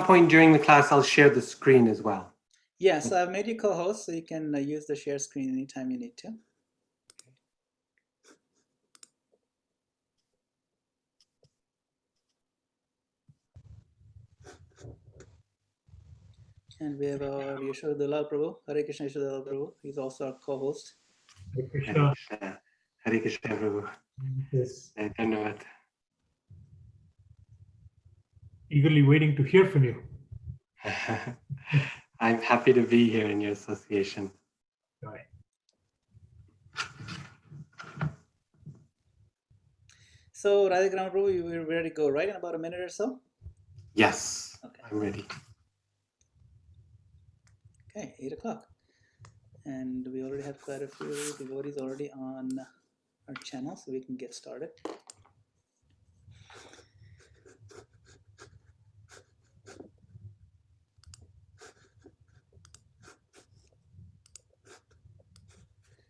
point during the class, I'll share the screen as well. Yes, I've made you co-host, so you can use the share screen anytime you need to. And we have our Yashodalal Prabhu, Hare Krishna Yashodalal Prabhu. He's also our co-host. Hare Krishna. Hare Krishna, Prabhu. Yes. Dhanyavad. Eagerly waiting to hear from you. I'm happy to be here in your association. Joy. So, Radhika Prabhu, you were ready to go, right? In about a minute or so? Yes, Okay. I'm ready. Okay, 8 o'clock. And we already have quite a few devotees already on our channel, so we can get started.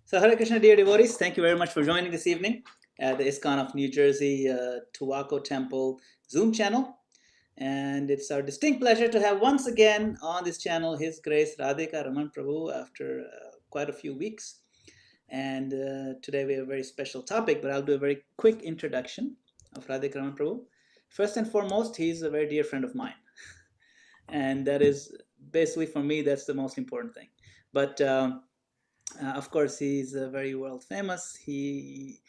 So Hare Krishna, dear devotees, thank you very much for joining this evening at the ISKCON of New Jersey Towaco Temple Zoom channel. And it's our distinct pleasure to have once again on this channel His Grace Radhika Raman Prabhu after quite a few weeks. And today we have a very special topic, but I'll do a very quick introduction of Radhika Raman Prabhu. First and foremost, he's a very dear friend of mine. And that is basically, for me, that's the most important thing. But of course, he's very world famous. He's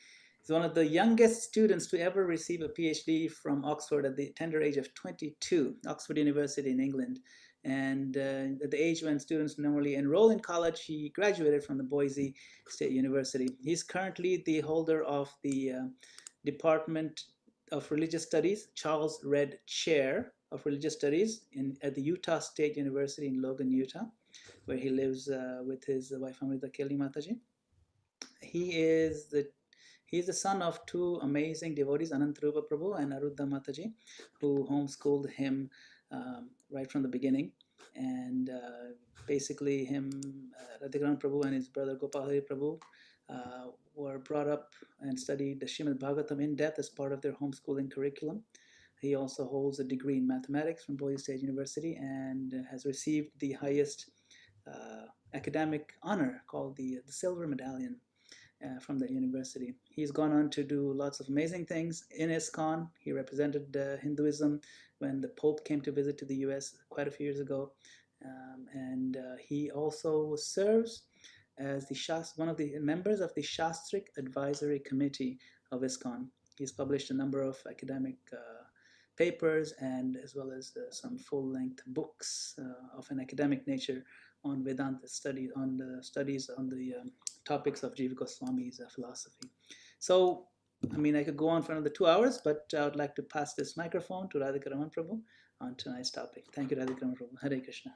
one of the youngest students to ever receive a PhD from Oxford at the tender age of 22, Oxford University in England. And at the age when students normally enroll in college, he graduated from the Boise State University. He's currently the holder of the Department of Religious Studies, Charles Redd Chair of Religious Studies at the Utah State University in Logan, Utah, where he lives with his wife Amrita Kelly Mataji. He's the son of two amazing devotees, Anantarupa Prabhu and Arudha Mataji, who homeschooled him right from the beginning. And basically him, Radhikaran Prabhu and his brother Gopalhari Prabhu were brought up and studied the Srimad Bhagavatam in depth as part of their homeschooling curriculum. He also holds a degree in mathematics from Boise State University and has received the highest academic honor called the Silver Medallion from the university. He's gone on to do lots of amazing things in ISKCON. He represented Hinduism when the Pope came to visit to the US quite a few years ago. And he also serves as one of the members of the Shastric Advisory Committee of ISKCON. He's published a number of academic papers and as well as some full-length books of an academic nature on Vedanta studies, on the studies on the topics of Jiva Goswami's philosophy. So, I mean, I could go on for another 2 hours, but I would like to pass this microphone to Radhika Raman Prabhu on tonight's topic. Thank you, Radhika Raman Prabhu. Hare Krishna.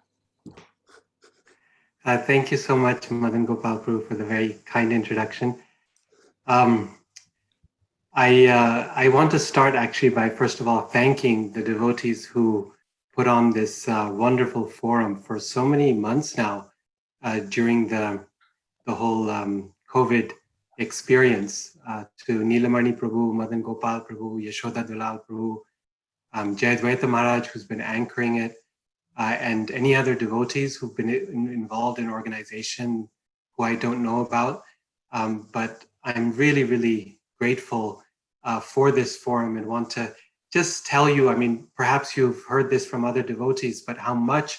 Thank you so much, Madan Gopal Prabhu, for the very kind introduction. I want to start actually by, first of all, thanking the devotees who put on this wonderful forum for so many months now during the whole COVID experience. To Nilamani Prabhu, Madan Gopal Prabhu, Yashoda Dalal Prabhu, Jayadvaita Maharaj, who's been anchoring it, and any other devotees who've been involved in organization who I don't know about. But I'm really, really grateful for this forum and want to just tell you, I mean, perhaps you've heard this from other devotees, but how much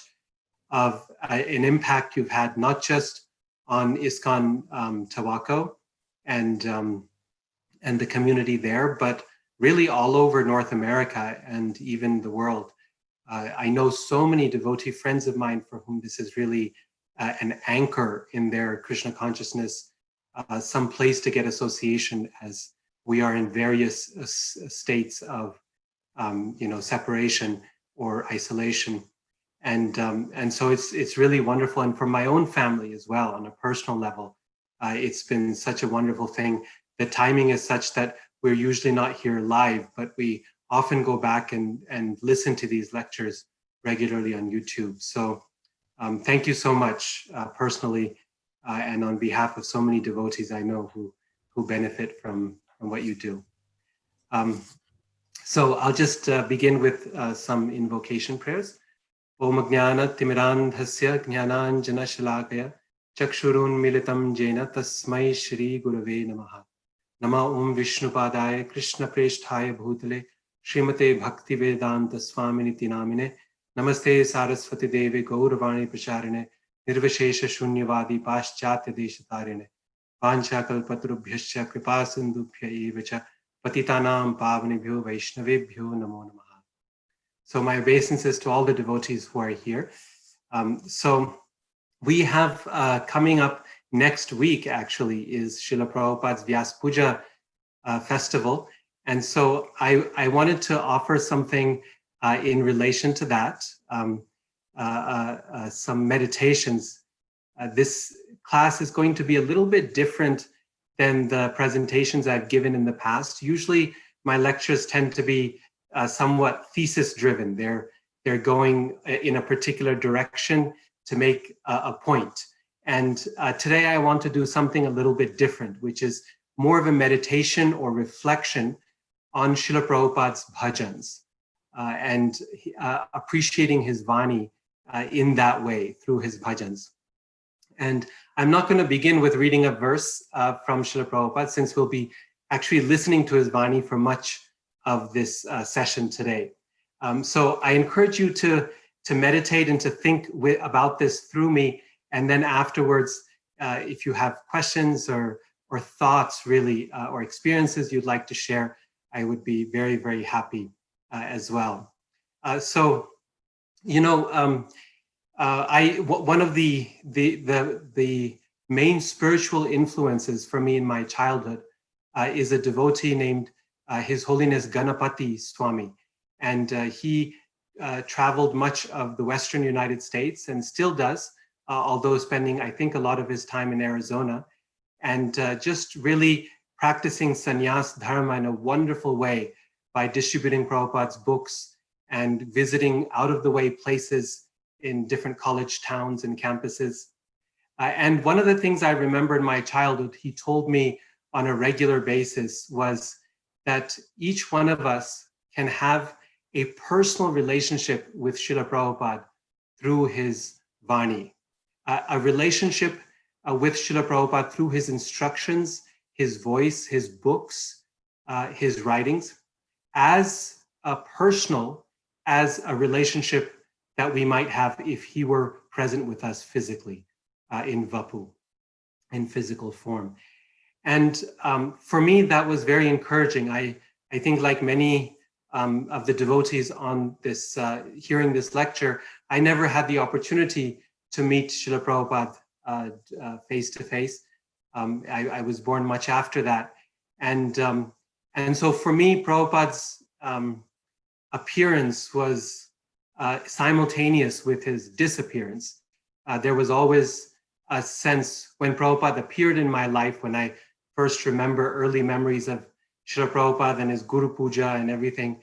of an impact you've had, not just on ISKCON Towaco and the community there, but really all over North America and even the world. I know so many devotee friends of mine for whom this is really an anchor in their Krishna consciousness, some place to get association as we are in various states of separation or isolation. And so it's really wonderful. And for my own family as well, on a personal level, it's been such a wonderful thing. The timing is such that we're usually not here live, but we often go back and listen to these lectures regularly on YouTube. So thank you so much personally, and on behalf of so many devotees I know who benefit from what you do. So I'll just begin with some invocation prayers. Om Jnana-timirandhasya Jnananjana-shalakaya Chakshurunmilitam Jena Tasmai Shri Gurave Namaha. Nama Om Vishnupadaya Krishna Preshthaya Bhutale Srimate Bhakti Vedanta Swaminiti Namine Namaste Saraswati Devi Gauravani Pracharine Nirvishesha Shunyavadi Paschatya Deshatarine Vancha Kalpatrubhyascha Kripa Sindubhya Evacha Patitanam Pavanibhyo Vaishnavebhyo Namo Namaha. So my obeisances to all the devotees who are here. So we have coming up next week actually is Srila Prabhupada's Vyas Puja festival. And so I wanted to offer something in relation to that, some meditations. This class is going to be a little bit different than the presentations I've given in the past. Usually my lectures tend to be somewhat thesis driven. They're going in a particular direction to make a point. And today I want to do something a little bit different, which is more of a meditation or reflection on Srila Prabhupada's bhajans and appreciating his Vani in that way through his bhajans. And I'm not going to begin with reading a verse from Srila Prabhupada, since we'll be actually listening to his Vani for much of this session today. So I encourage you to meditate and to think about this through me. And then afterwards, if you have questions or thoughts really, or experiences you'd like to share, I would be very, very happy as well. So, you know, one of the main spiritual influences for me in my childhood is a devotee named His Holiness Ganapati Swami. And he traveled much of the Western United States and still does, although spending, I think, a lot of his time in Arizona, and just really practicing sannyas dharma in a wonderful way by distributing Prabhupada's books and visiting out-of-the-way places in different college towns and campuses. And one of the things I remember in my childhood, he told me on a regular basis, was that each one of us can have a personal relationship with Srila Prabhupada through his Vani, a relationship with Srila Prabhupada through his instructions, his voice, his books, his writings, as personal as a relationship that we might have if he were present with us physically in Vapu, in physical form. And for me, that was very encouraging. I think like many of the devotees on this, hearing this lecture, I never had the opportunity to meet Srila Prabhupada face to face. I was born much after that. And so for me, Prabhupada's appearance was simultaneous with his disappearance. There was always a sense when Prabhupada appeared in my life, when I first remember early memories of Srila Prabhupada and his Guru Puja and everything,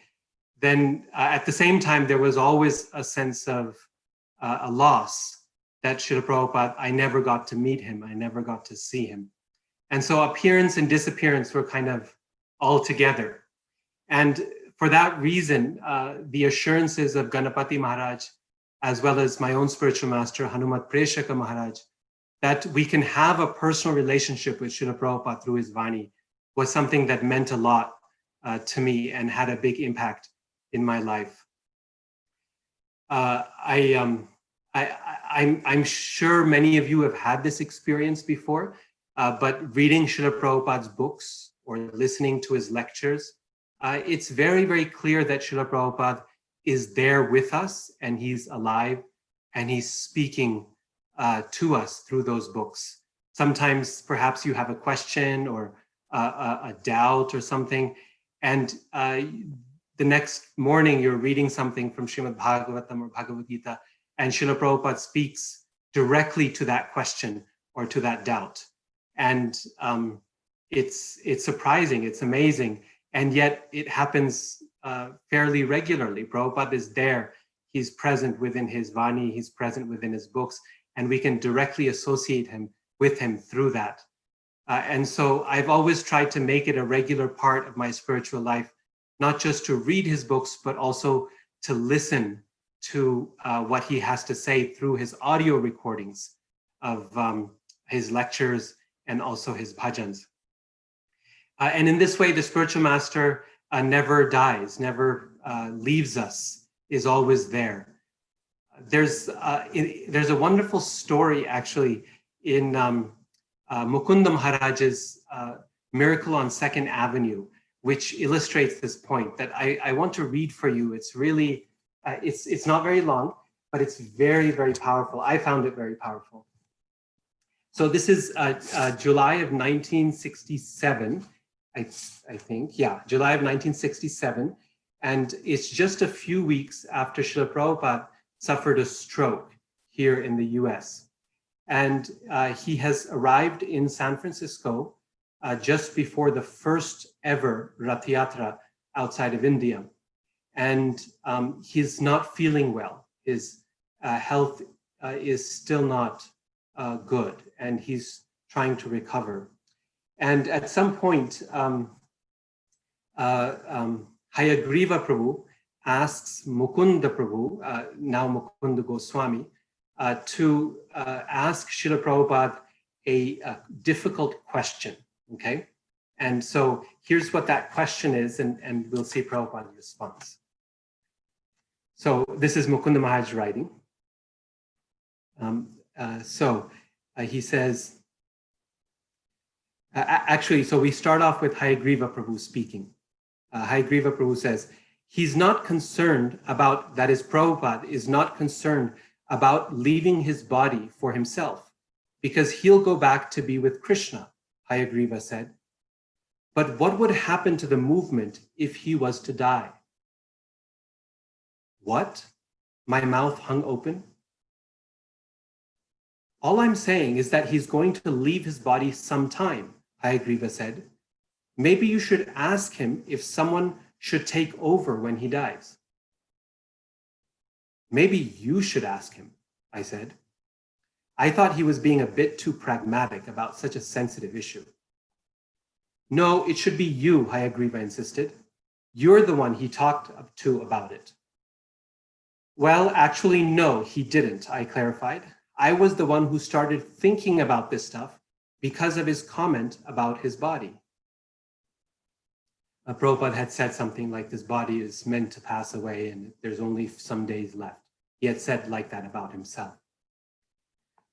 then at the same time, there was always a sense of a loss that Srila Prabhupada, I never got to meet him, I never got to see him. And so appearance and disappearance were kind of all together. And for that reason, the assurances of Ganapati Maharaj, as well as my own spiritual master, Hanumat Preshaka Maharaj, that we can have a personal relationship with Srila Prabhupada through his Vani, was something that meant a lot to me and had a big impact in my life. I'm sure many of you have had this experience before, but reading Srila Prabhupada's books or listening to his lectures, it's very, very clear that Srila Prabhupada is there with us, and he's alive, and he's speaking to us through those books. Sometimes perhaps you have a question or a doubt or something, and the next morning you're reading something from Srimad Bhagavatam or Bhagavad Gita, and Srila Prabhupada speaks directly to that question or to that doubt. And it's surprising, it's amazing, and yet it happens fairly regularly. Prabhupada is there, he's present within his Vani, he's present within his books, and we can directly associate him with him through that. And so I've always tried to make it a regular part of my spiritual life, not just to read his books, but also to listen to what he has to say through his audio recordings of his lectures and also his bhajans. And in this way, the spiritual master never dies, never leaves us, is always there. There's a wonderful story actually in Mukunda Maharaj's Miracle on 2nd Avenue, which illustrates this point that I want to read for you. It's really, it's not very long, but it's very, very powerful. I found it very powerful. So this is July of 1967, I think. Yeah, July of 1967. And it's just a few weeks after Srila Prabhupada suffered a stroke here in the US. And he has arrived in San Francisco just before the first ever Rath Yatra outside of India. And he's not feeling well. His health is still not good, and he's trying to recover. And at some point, Hayagriva Prabhu asks Mukunda Prabhu, now Mukunda Goswami, to ask Srila Prabhupada a difficult question, okay? And so here's what that question is, and we'll see Prabhupada's response. So this is Mukunda Maharaj writing. He says, actually, so we start off with Hayagriva Prabhu speaking. Hayagriva Prabhu says, he's not concerned about, that is, Prabhupada is not concerned about leaving his body for himself, because he'll go back to be with Krishna, Hayagriva said. But what would happen to the movement if he was to die? What? My mouth hung open. All I'm saying is that he's going to leave his body sometime, Hayagriva said. Maybe you should ask him if someone should take over when he dies. Maybe you should ask him, I said. I thought he was being a bit too pragmatic about such a sensitive issue. No, it should be you, Hayagriva insisted. You're the one he talked to about it. Well, actually, no, he didn't, I clarified. I was the one who started thinking about this stuff because of his comment about his body. Prabhupada had said something like this body is meant to pass away and there's only some days left. He had said like that about himself.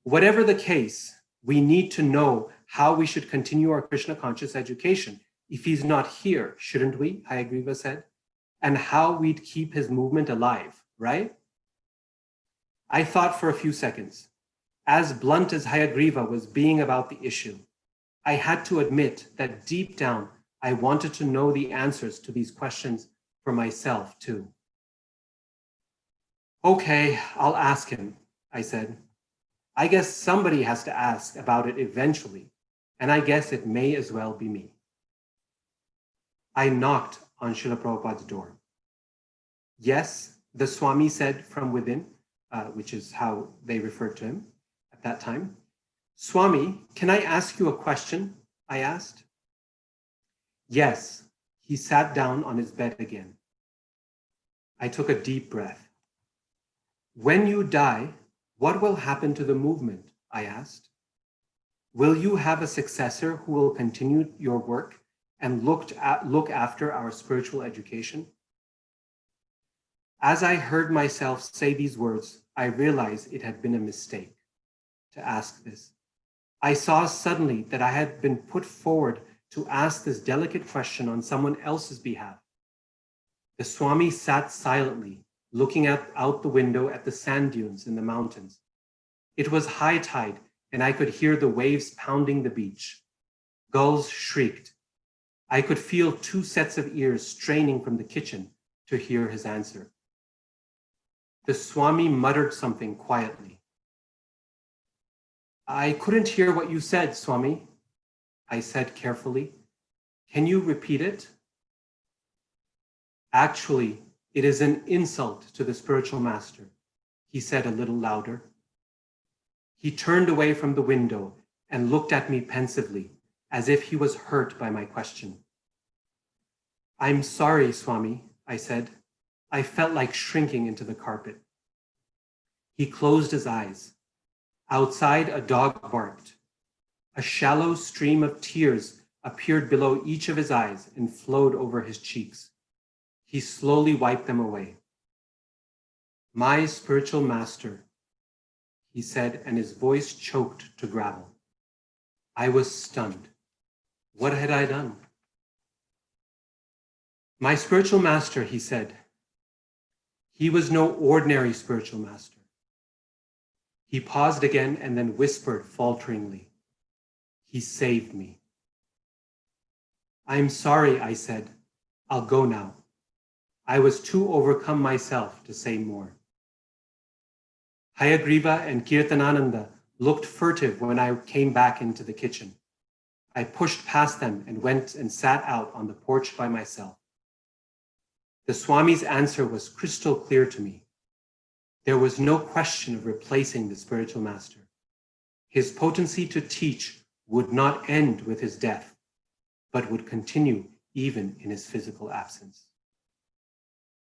Whatever the case, we need to know how we should continue our Krishna conscious education. If he's not here, shouldn't we? Hayagriva said. And how we'd keep his movement alive, right? I thought for a few seconds. As blunt as Hayagriva was being about the issue, I had to admit that deep down, I wanted to know the answers to these questions for myself too. Okay, I'll ask him, I said. I guess somebody has to ask about it eventually, and I guess it may as well be me. I knocked on Srila Prabhupada's door. Yes, the Swami said from within, which is how they referred to him at that time. Swami, can I ask you a question? I asked. Yes, he sat down on his bed again. I took a deep breath. When you die, what will happen to the movement? I asked. Will you have a successor who will continue your work and look after our spiritual education? As I heard myself say these words, I realized it had been a mistake to ask this. I saw suddenly that I had been put forward to ask this delicate question on someone else's behalf. The Swami sat silently, looking out the window at the sand dunes in the mountains. It was high tide, and I could hear the waves pounding the beach. Gulls shrieked. I could feel two sets of ears straining from the kitchen to hear his answer. The Swami muttered something quietly. I couldn't hear what you said, Swami, I said carefully. Can you repeat it? Actually, it is an insult to the spiritual master, he said a little louder. He turned away from the window and looked at me pensively, as if he was hurt by my question. I'm sorry, Swami, I said. I felt like shrinking into the carpet. He closed his eyes. Outside, a dog barked. A shallow stream of tears appeared below each of his eyes and flowed over his cheeks. He slowly wiped them away. "My spiritual master," he said, and his voice choked to gravel. I was stunned. What had I done? "My spiritual master," he said. He was no ordinary spiritual master. He paused again and then whispered falteringly, "He saved me." "I am sorry," I said. "I'll go now." I was too overcome myself to say more. Hayagriva and Kirtanananda looked furtive when I came back into the kitchen. I pushed past them and went and sat out on the porch by myself. The Swami's answer was crystal clear to me. There was no question of replacing the spiritual master. His potency to teach would not end with his death, but would continue even in his physical absence.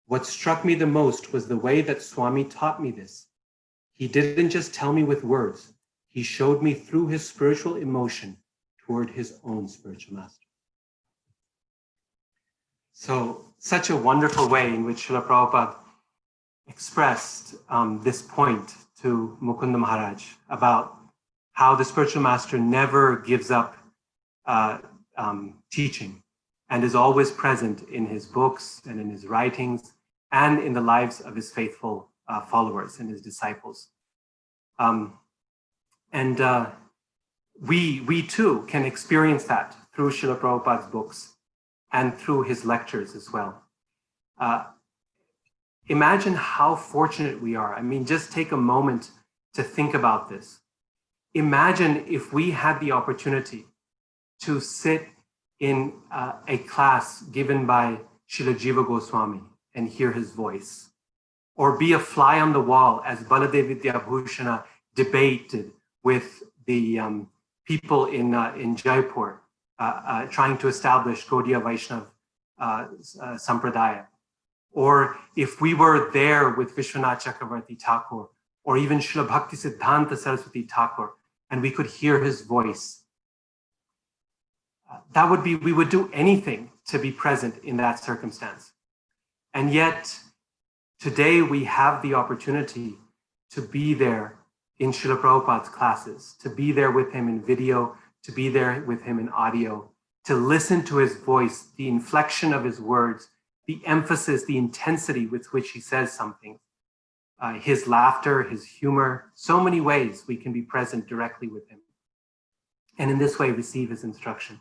What struck me the most was the way that Swami taught me this. He didn't just tell me with words, he showed me through his spiritual emotion toward his own spiritual master. So, such a wonderful way in which Srila Prabhupada expressed this point to Mukunda Maharaj about how the spiritual master never gives up teaching and is always present in his books and in his writings and in the lives of his faithful followers and his disciples. We too can experience that through Srila Prabhupada's books and through his lectures as well. Imagine how fortunate we are. I mean, just take a moment to think about this. Imagine if we had the opportunity to sit in a class given by Srila Jiva Goswami and hear his voice, or be a fly on the wall as Baladev Vidyabhushana debated with the people in Jaipur, trying to establish Gaudiya Vaishnav Sampradaya. Or if we were there with Vishwanath Chakravarti Thakur, or even Srila Bhakti Siddhanta Saraswati Thakur, and we could hear his voice, we would do anything to be present in that circumstance. And yet, today we have the opportunity to be there in Srila Prabhupada's classes, to be there with him in video, to be there with him in audio, to listen to his voice, the inflection of his words, the emphasis, the intensity with which he says something, his laughter, his humor, so many ways we can be present directly with him. And in this way, receive his instruction.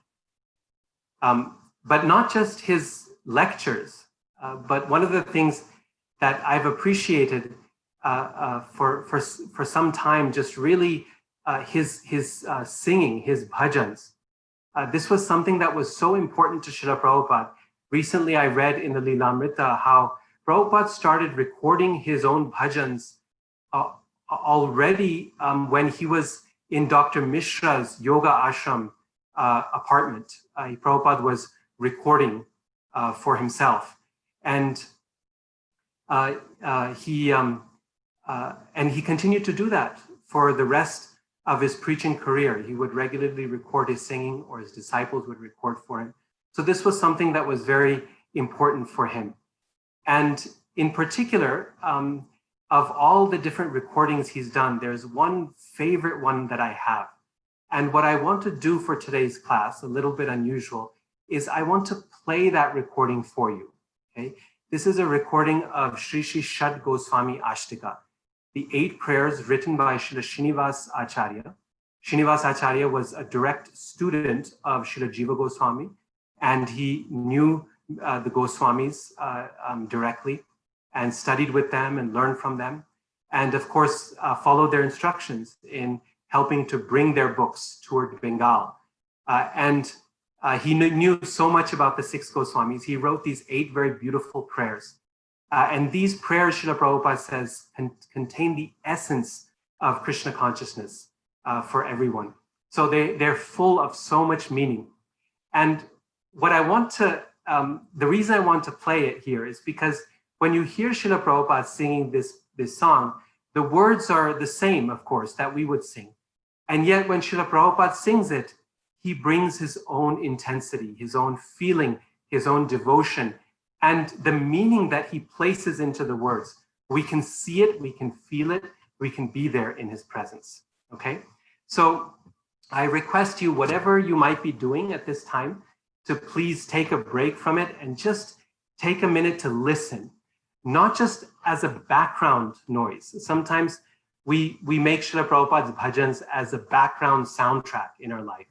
But not just his lectures, but one of the things that I've appreciated for some time, just really his singing, his bhajans. This was something that was so important to Srila Prabhupada. Recently, I read in the Lilamrita how Prabhupada started recording his own bhajans already when he was in Dr. Mishra's yoga ashram apartment. Prabhupada was recording for himself. And he continued to do that for the rest of his preaching career. He would regularly record his singing, or his disciples would record for him. So this was something that was very important for him. And in particular, of all the different recordings he's done, there's one favorite one that I have. And what I want to do for today's class, a little bit unusual, is I want to play that recording for you. Okay? This is a recording of Sri Sri Shad Goswami Ashtika, the 8 prayers written by Srila Srinivas Acharya. Srinivas Acharya was a direct student of Srila Jiva Goswami, and he knew the Goswamis directly and studied with them and learned from them. And of course, followed their instructions in helping to bring their books toward Bengal. He knew so much about the 6 Goswamis. He wrote these 8 very beautiful prayers. And these prayers, Srila Prabhupada says, contain the essence of Krishna consciousness for everyone. So they're full of so much meaning. And what I want to, the reason I want to play it here is because when you hear Srila Prabhupada singing this song, The words are the same, of course, that we would sing. And yet when Srila Prabhupada sings it, he brings his own intensity, his own feeling, his own devotion, and the meaning that he places into the words. We can see it, we can feel it, we can be there in his presence, okay? So I request you, whatever you might be doing at this time, to please take a break from it and just take a minute to listen, not just as a background noise. Sometimes we make Srila Prabhupada's bhajans as a background soundtrack in our life,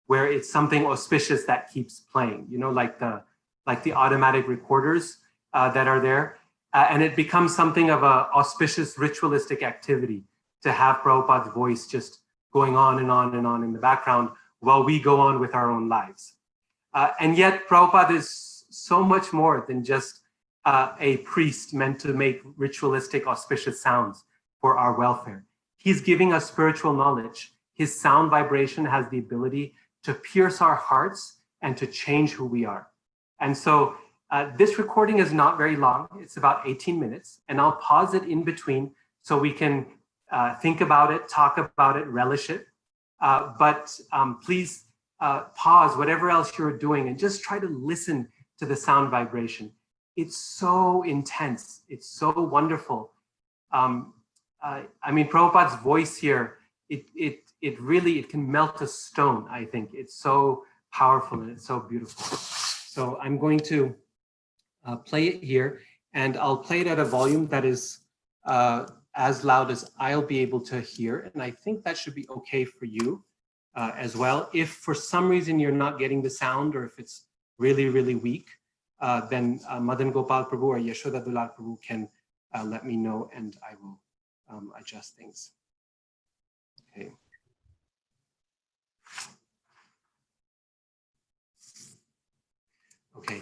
where it's something auspicious that keeps playing, you know, like the automatic recorders that are there. And it becomes something of an auspicious ritualistic activity to have Prabhupada's voice just going on and on and on in the background while we go on with our own lives. And yet Prabhupada is so much more than just a priest meant to make ritualistic auspicious sounds for our welfare. He's giving us spiritual knowledge. His sound vibration has the ability to pierce our hearts and to change who we are. And so this recording is not very long. It's about 18 minutes, and I'll pause it in between so we can think about it, talk about it, relish it. But please pause whatever else you're doing and just try to listen to the sound vibration. It's so intense. It's so wonderful. I mean, Prabhupada's voice here, it really can melt a stone, I think. It's so powerful and it's so beautiful. So I'm going to play it here, and I'll play it at a volume that is as loud as I'll be able to hear. And I think that should be okay for you as well. If for some reason you're not getting the sound, or if it's really, really weak, then Madan Gopal Prabhu or Yashoda Dulal Prabhu can let me know, and I will adjust things. Okay. Okay,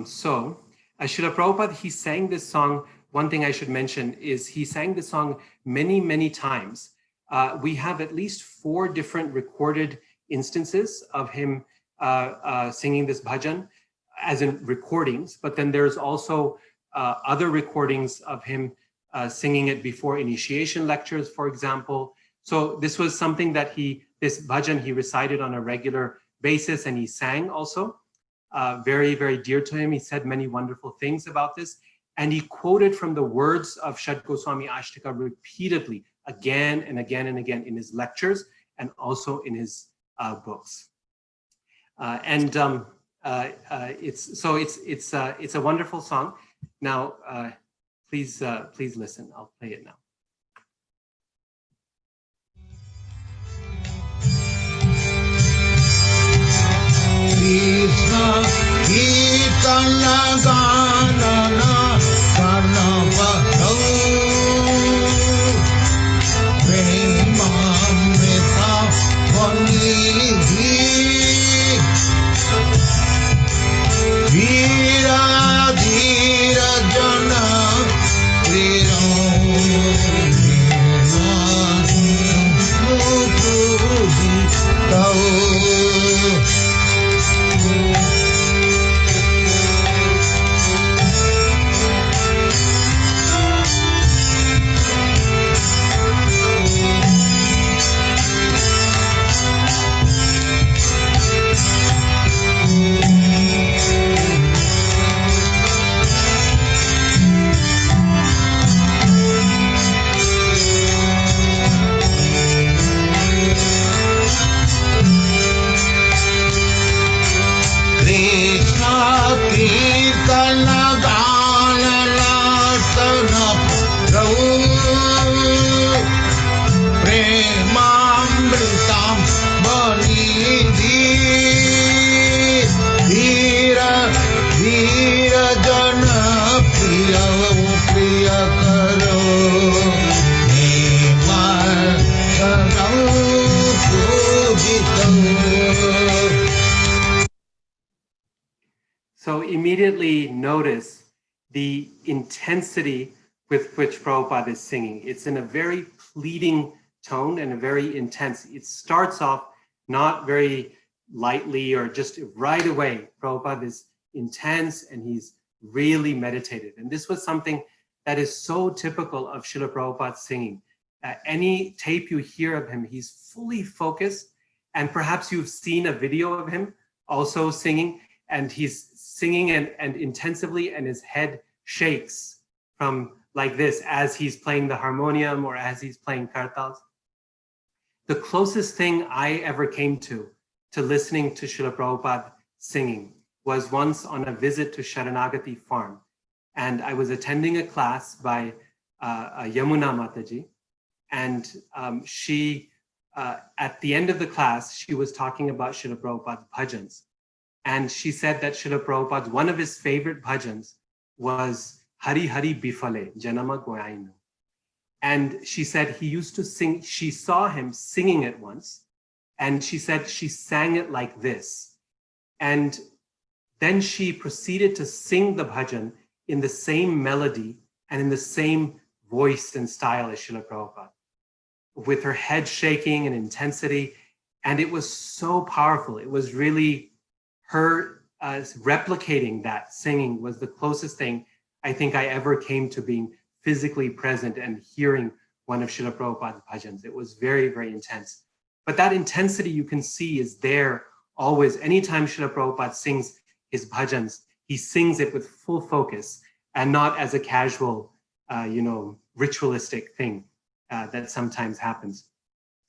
so Srila Prabhupada, he sang this song. One thing I should mention is he sang this song many, many times. We have at least 4 different recorded instances of him singing this bhajan, as in recordings, but then there's also other recordings of him singing it before initiation lectures, for example. So this was something that this bhajan he recited on a regular basis, and he sang also. Very, very dear to him. He said many wonderful things about this. And he quoted from the words of Six Goswami Ashtaka repeatedly, again and again and again, in his lectures and also in his books. It's a wonderful song. Now, please listen. I'll play it now. Krishna Kirtana Ganana Karnavadau Premamrita Vanidhi Veera Dhira Jana So immediately notice the intensity with which Prabhupada is singing. It's in a very pleading tone and a very intense. It starts off not very lightly or just right away. Prabhupada is intense and he's really meditative. And this was something that is so typical of Srila Prabhupada's singing. Any tape you hear of him, he's fully focused, and perhaps you've seen a video of him also singing, and he's singing and intensively, and his head shakes from like this as he's playing the harmonium or as he's playing kartals. The closest thing I ever came to listening to Srila Prabhupada singing was once on a visit to Sharanagati farm. And I was attending a class by Yamuna Mataji. And she, at the end of the class, she was talking about Srila Prabhupada's bhajans. And she said that Srila Prabhupada's, one of his favorite bhajans was Hari Hari Bifale, Janama Goyainu. And she said he used to sing, she saw him singing it once, and she said she sang it like this. And then she proceeded to sing the bhajan in the same melody and in the same voice and style as Srila Prabhupada, with her head shaking and intensity. And it was so powerful. It was really her replicating that singing was the closest thing I think I ever came to being physically present and hearing one of Srila Prabhupada's bhajans. It was very, very intense. But that intensity you can see is there always. Anytime Srila Prabhupada sings his bhajans, he sings it with full focus and not as a casual, ritualistic thing that sometimes happens.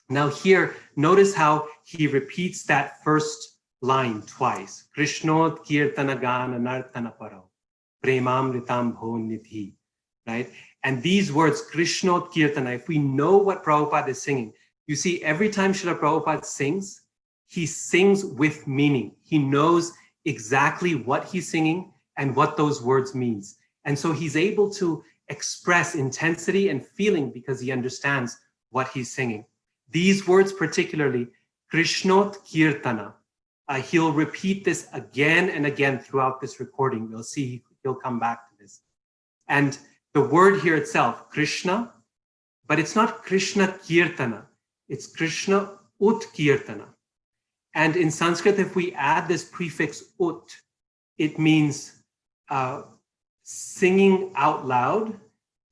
Now here, notice how he repeats that first line twice. Krishnot kirtana gana nartana paro, premamritam bho nidhi, right? And these words, Krishnot kirtana, if we know what Prabhupada is singing, you see every time Srila Prabhupada sings, he sings with meaning. He knows exactly what he's singing and what those words means. And so he's able to express intensity and feeling because he understands what he's singing. These words particularly, Krishnot Kirtana, he'll repeat this again and again throughout this recording. We'll see he'll come back to this. And the word here itself, Krishna, but it's not Krishna Kirtana, it's Krishna Ut Kirtana. And in Sanskrit, if we add this prefix ut, it means singing out loud,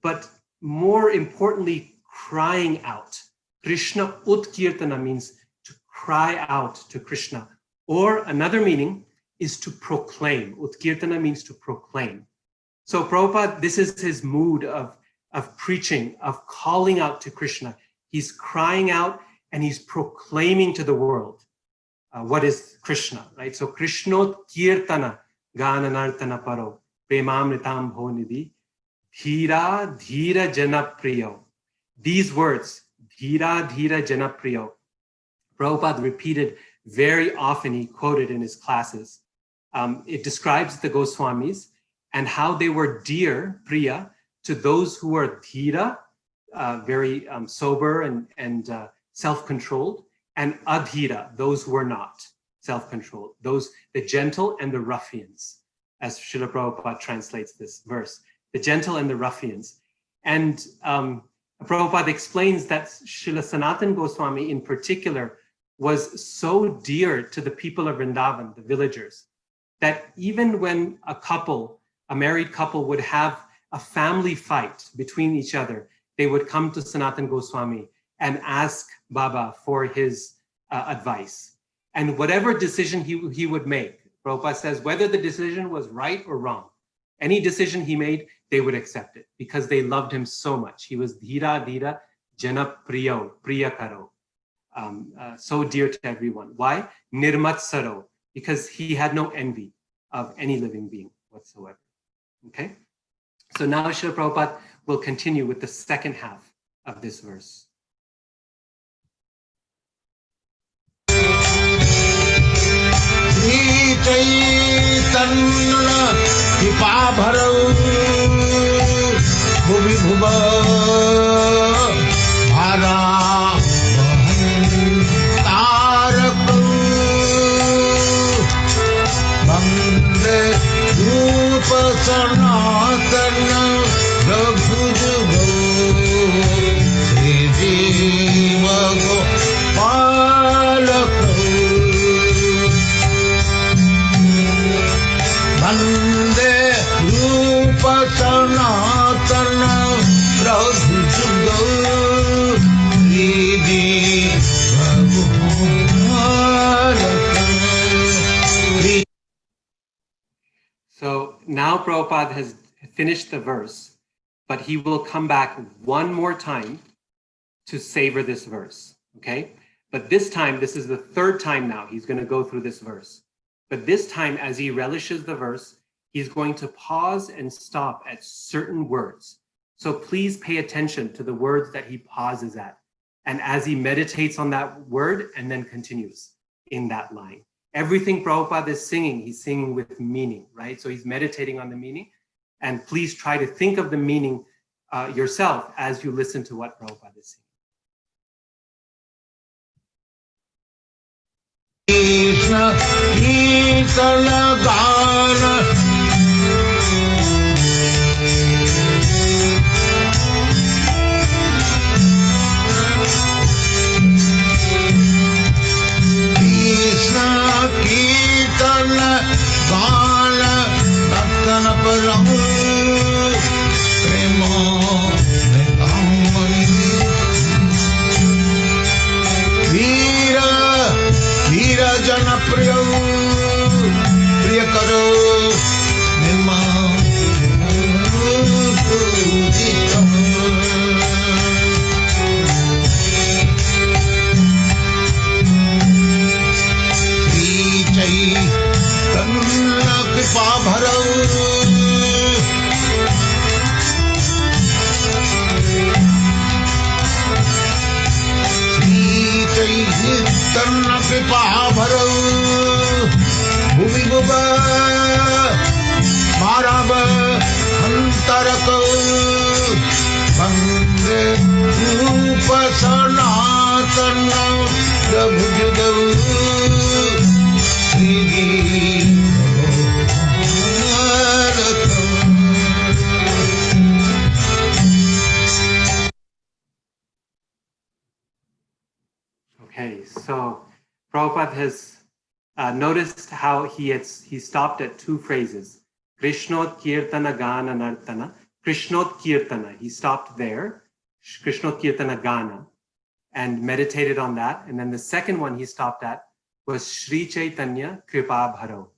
but more importantly, crying out. Krishna Ut Kirtana means to cry out to Krishna. Or another meaning is to proclaim. Ut Kirtana means to proclaim. So Prabhupada, this is his mood of preaching, of calling out to Krishna. He's crying out and he's proclaiming to the world what is Krishna, right? So Krishnot Kirtana Gananartana Paro Premamritam Bhonidhi Dhira Dhira Janapriyo. These words, Dhira Dhira Janapriyo, Prabhupada repeated very often. He quoted in his classes. It describes the Goswamis and how they were dear, Priya, to those who were Dhira, very sober and self-controlled, and Adhira, those who were not self-controlled, those, the gentle and the ruffians, as Srila Prabhupada translates this verse, the gentle and the ruffians. And Prabhupada explains that Srila Sanatana Goswami in particular was so dear to the people of Vrindavan, the villagers, that even when a married couple would have a family fight between each other, they would come to Sanatana Goswami and ask Baba for his advice. And whatever decision he would make, Prabhupada says, whether the decision was right or wrong, any decision he made, they would accept it because they loved him so much. He was Dhira Dhira Jana Priyo, Priyakaro, so dear to everyone. Why? Nirmatsaro, because he had no envy of any living being whatsoever. Okay? So now Srila Prabhupada will continue with the second half of this verse. Vande Rupa Sanatana now Prabhupada has finished the verse, but he will come back one more time to savor this verse, okay? But this time, this is the third time now he's going to go through this verse. But this time, as he relishes the verse, he's going to pause and stop at certain words. So please pay attention to the words that he pauses at. And as he meditates on that word and then continues in that line. Everything Prabhupada is singing, he's singing with meaning, right? So he's meditating on the meaning. And please try to think of the meaning yourself as you listen to what Prabhupada is singing. Krishna, Kirtana Gana, Krishna, Kirtana Gana, Bhaktana Paramu, Prema, Metamani, Veera Jana Priya, Priya Karo, Nima, Tanna Kripa Bharau, Tanna Kripa Bharau, Bhumi Bhuva, Marava, Antarako, Bande, Rupa Sanatana, Prabhujudavu, Okay, so Prabhupada has noticed how he stopped at two phrases. Krishnot Kirtana Gana Nartana. Krishnot Kirtana, he stopped there. Krishnot Kirtana Gana, and meditated on that. And then the second one he stopped at was Sri Chaitanya Kripa Bharo.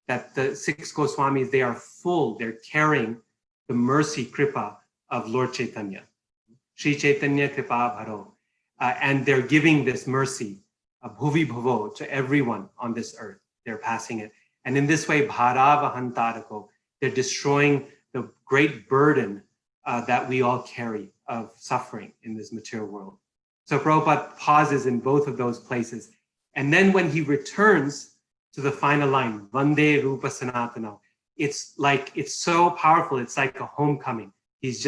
That the six Goswamis, they are full, they're carrying the mercy Kripa of Lord Chaitanya. Sri Chaitanya Kripa Bharo. And they're giving this mercy, bhuvi bhavo, to everyone on this earth. They're passing it. And in this way, bharavahantarako, they're destroying the great burden that we all carry of suffering in this material world. So Prabhupada pauses in both of those places. And then when he returns to the final line, Vande Rupa Sanatana, it's so powerful. It's like a homecoming. He's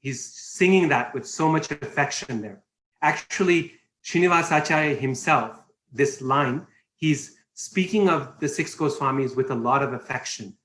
singing that with so much affection there. Actually, Srinivasa Acharya himself, this line, he's speaking of the six Goswamis with a lot of affection.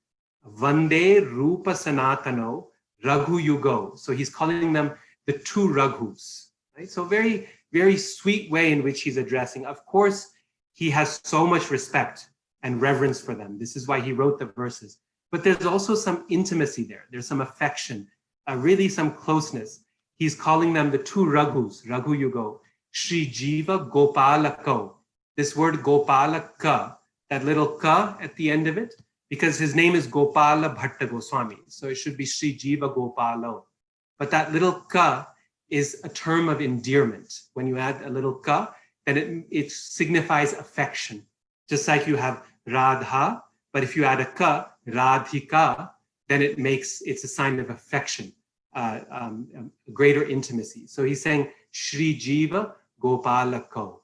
Vande Rupa Sanatano Raghu Yugo. So he's calling them the two Raghus. Right? So very, very sweet way in which he's addressing. Of course, he has so much respect and reverence for them. This is why he wrote the verses. But there's also some intimacy there. There's some affection, really some closeness. He's calling them the two Raghus, Raghu Yugo, Shri Jiva Gopalako. This word Gopalaka, that little ka at the end of it, because his name is Gopala Bhatta Goswami. So it should be Shri Jiva Gopalo. But that little ka is a term of endearment. When you add a little ka, then it signifies affection. Just like you have Radha, but if you add a ka, Radhika, then it's a sign of affection. Greater intimacy. So he's saying Shri Jiva Gopalako.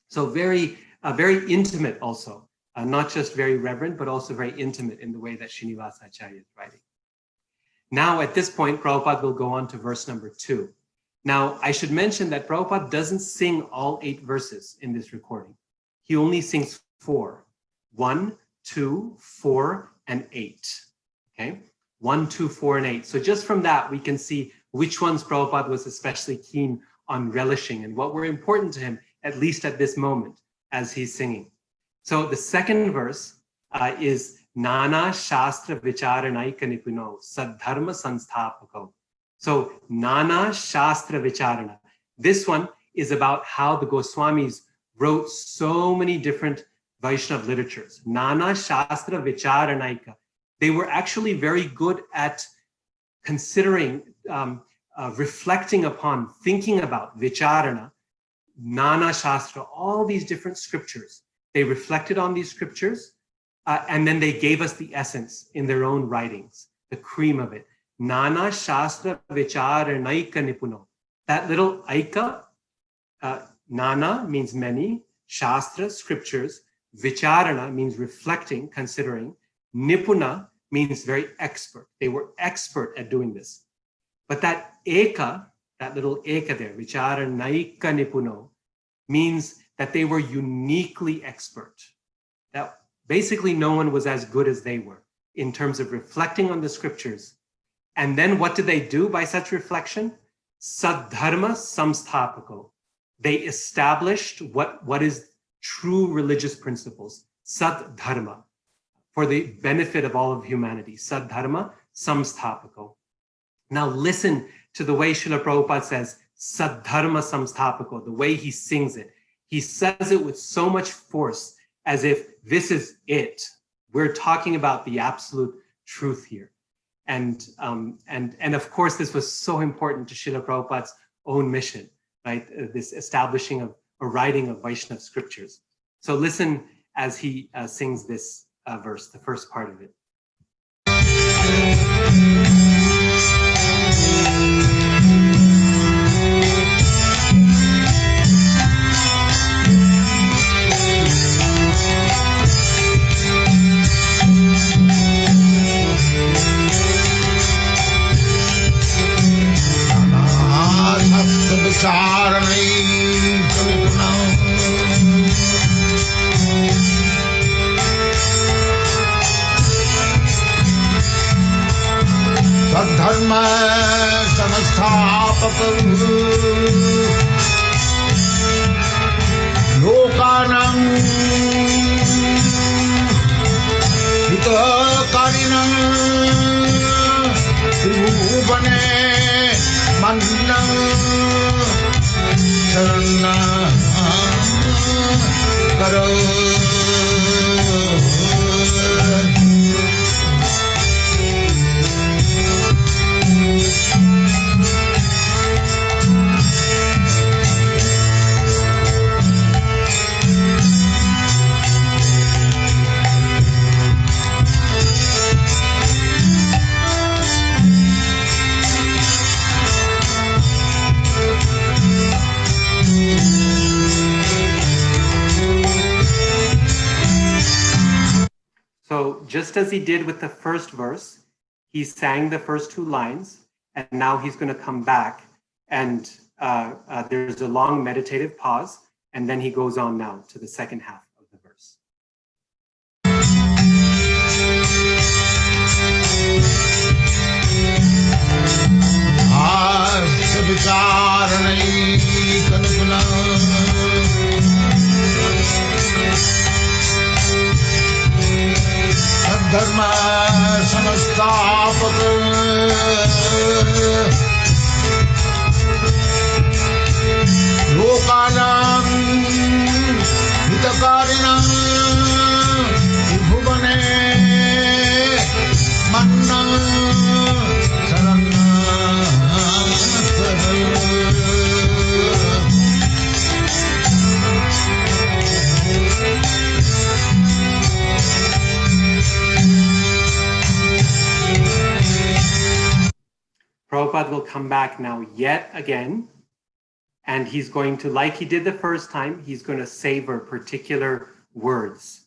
So very intimate also, not just very reverent, but also very intimate in the way that Srinivasa Acharya is writing. Now at this point, Prabhupada will go on to verse number 2. Now I should mention that Prabhupada doesn't sing all 8 verses in this recording. He only sings 4. 1, 2, 4, and 8. Okay? 1, 2, 4, and 8. So just from that, we can see which ones Prabhupada was especially keen on relishing and what were important to him, at least at this moment, as he's singing. So the second verse is Nana Shastra Vicharanaika Nipuno Sadharma Sanstapako. So Nana Shastra Vicharana. This one is about how the Goswamis wrote so many different Vaishnav literatures. Nana Shastra Vicharanaika. They were actually very good at considering, reflecting upon, thinking about Vicharana, Nana Shastra, all these different scriptures. They reflected on these scriptures, and then they gave us the essence in their own writings, the cream of it. Nana Shastra Vicharanaika Nipuno. That little aika, Nana means many, Shastra, scriptures, Vicharana means reflecting, considering, Nipuna means very expert. They were expert at doing this. But that eka, that little eka there, Vicharanaika Nipuno, means that they were uniquely expert. That basically no one was as good as they were in terms of reflecting on the scriptures. And then what did they do by such reflection? Saddharma samsthapako. They established what is true religious principles, Saddharma, for the benefit of all of humanity. Saddharma samsthapako. Now listen to the way Srila Prabhupada says, Saddharma samsthapako, the way he sings it. He says it with so much force, as if this is it. We're talking about the absolute truth here. And of course, this was so important to Srila Prabhupada's own mission, right? This establishing of a writing of Vaishnava scriptures. So listen as he sings this verse, the first part of it. Saddharma samasthapak lokanam hitakarinam tribhuvane mandam sarana karo. So just as he did with the first verse, he sang the first two lines, and now he's going to come back, and there's a long meditative pause, and then he goes on now to the second half of the verse. Dharma samasthapak lokanam hitakarinam tribhuvane mandam sarana Prabhupada will come back now yet again, and he's going to, like he did the first time, he's going to savor particular words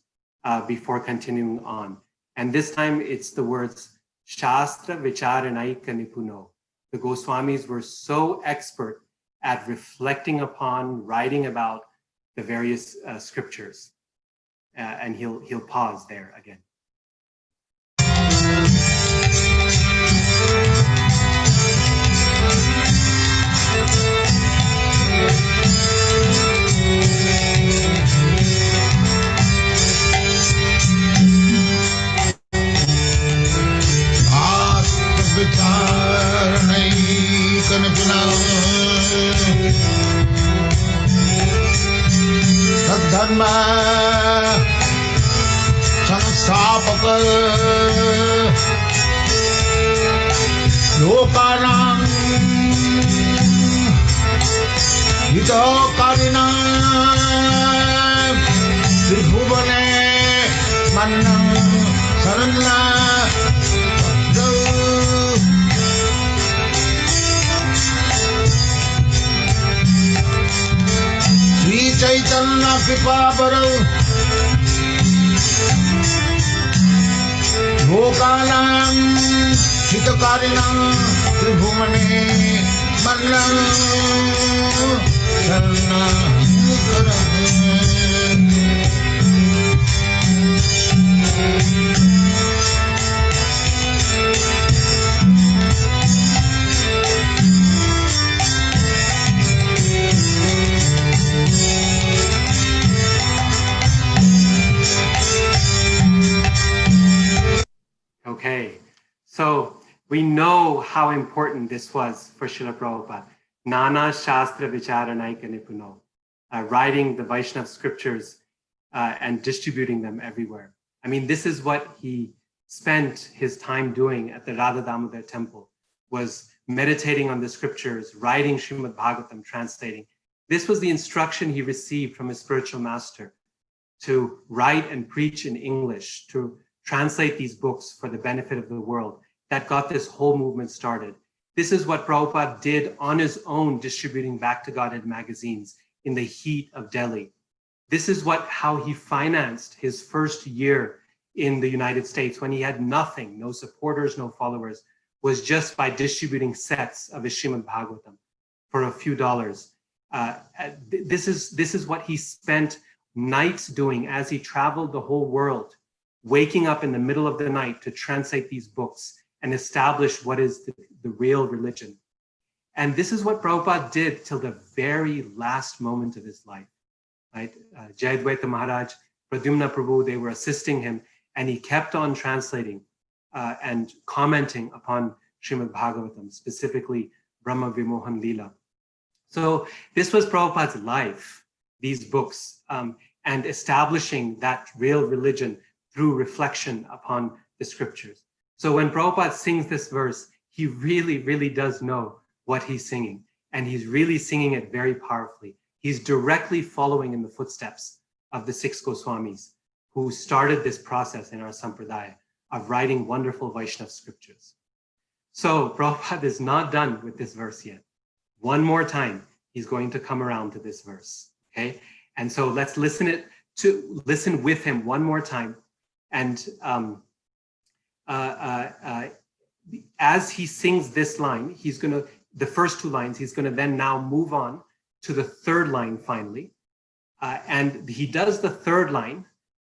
before continuing on. And this time it's the words Shastra Vicharanaika Nipuno. The Goswamis were so expert at reflecting upon, writing about the various scriptures. And he'll pause there again. Saddharma संस्थापक लोकानां हितकारिणां त्रिभुवने मन्नं शरणं श्री चैतन्य कृपा बरौ लोकानां हितकारिणां त्रिभुवने मन्नं शरणं Okay, so we know how important this was for Srila Prabhupada. Nana Shastra Vicharanaika Nipuno, writing the Vaishnava scriptures and distributing them everywhere. I mean, this is what he spent his time doing at the Radha Damodar temple, was meditating on the scriptures, writing Srimad Bhagavatam, translating. This was the instruction he received from his spiritual master to write and preach in English, to translate these books for the benefit of the world. That got this whole movement started. This is what Prabhupada did on his own, distributing Back to Godhead magazines in the heat of Delhi. This is how he financed his first year in the United States when he had nothing, no supporters, no followers, was just by distributing sets of his Srimad Bhagavatam for a few dollars. This is what he spent nights doing as he traveled the whole world, waking up in the middle of the night to translate these books and establish what is the real religion. And this is what Prabhupada did till the very last moment of his life, right? Jayadvaita Maharaj, Pradyumna Prabhu, they were assisting him, and he kept on translating and commenting upon Srimad Bhagavatam, specifically Brahma Vimohan Leela. So this was Prabhupada's life, these books, and establishing that real religion through reflection upon the scriptures. So when Prabhupada sings this verse, he really, really does know what he's singing, and he's really singing it very powerfully. He's directly following in the footsteps of the Six Goswamis, who started this process in our Sampradaya of writing wonderful Vaishnava scriptures. So Prabhupada is not done with this verse yet. One more time, he's going to come around to this verse, okay? And so let's listen with him one more time. And as he sings this line, the first two lines, he's gonna then now move on to the third line finally. And he does the third line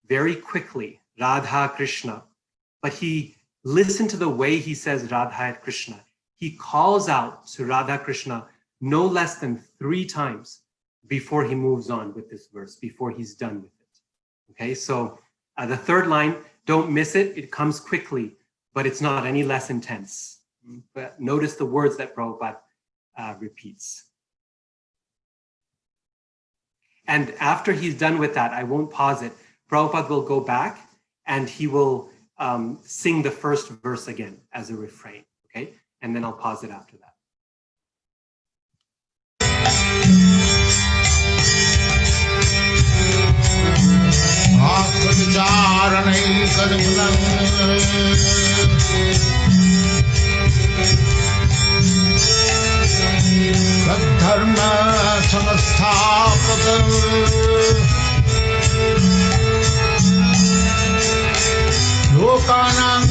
very quickly, Radha Krishna, but listen to the way he says Radha Krishna. He calls out to Radha Krishna no less than 3 times before he moves on with this verse, before he's done with it. Okay, so the third line, don't miss it. It comes quickly, but it's not any less intense. But notice the words that Prabhupada repeats. And after he's done with that, I won't pause it. Prabhupada will go back and he will sing the first verse again as a refrain, okay? And then I'll pause it after that. Dharma samasthapak lokanam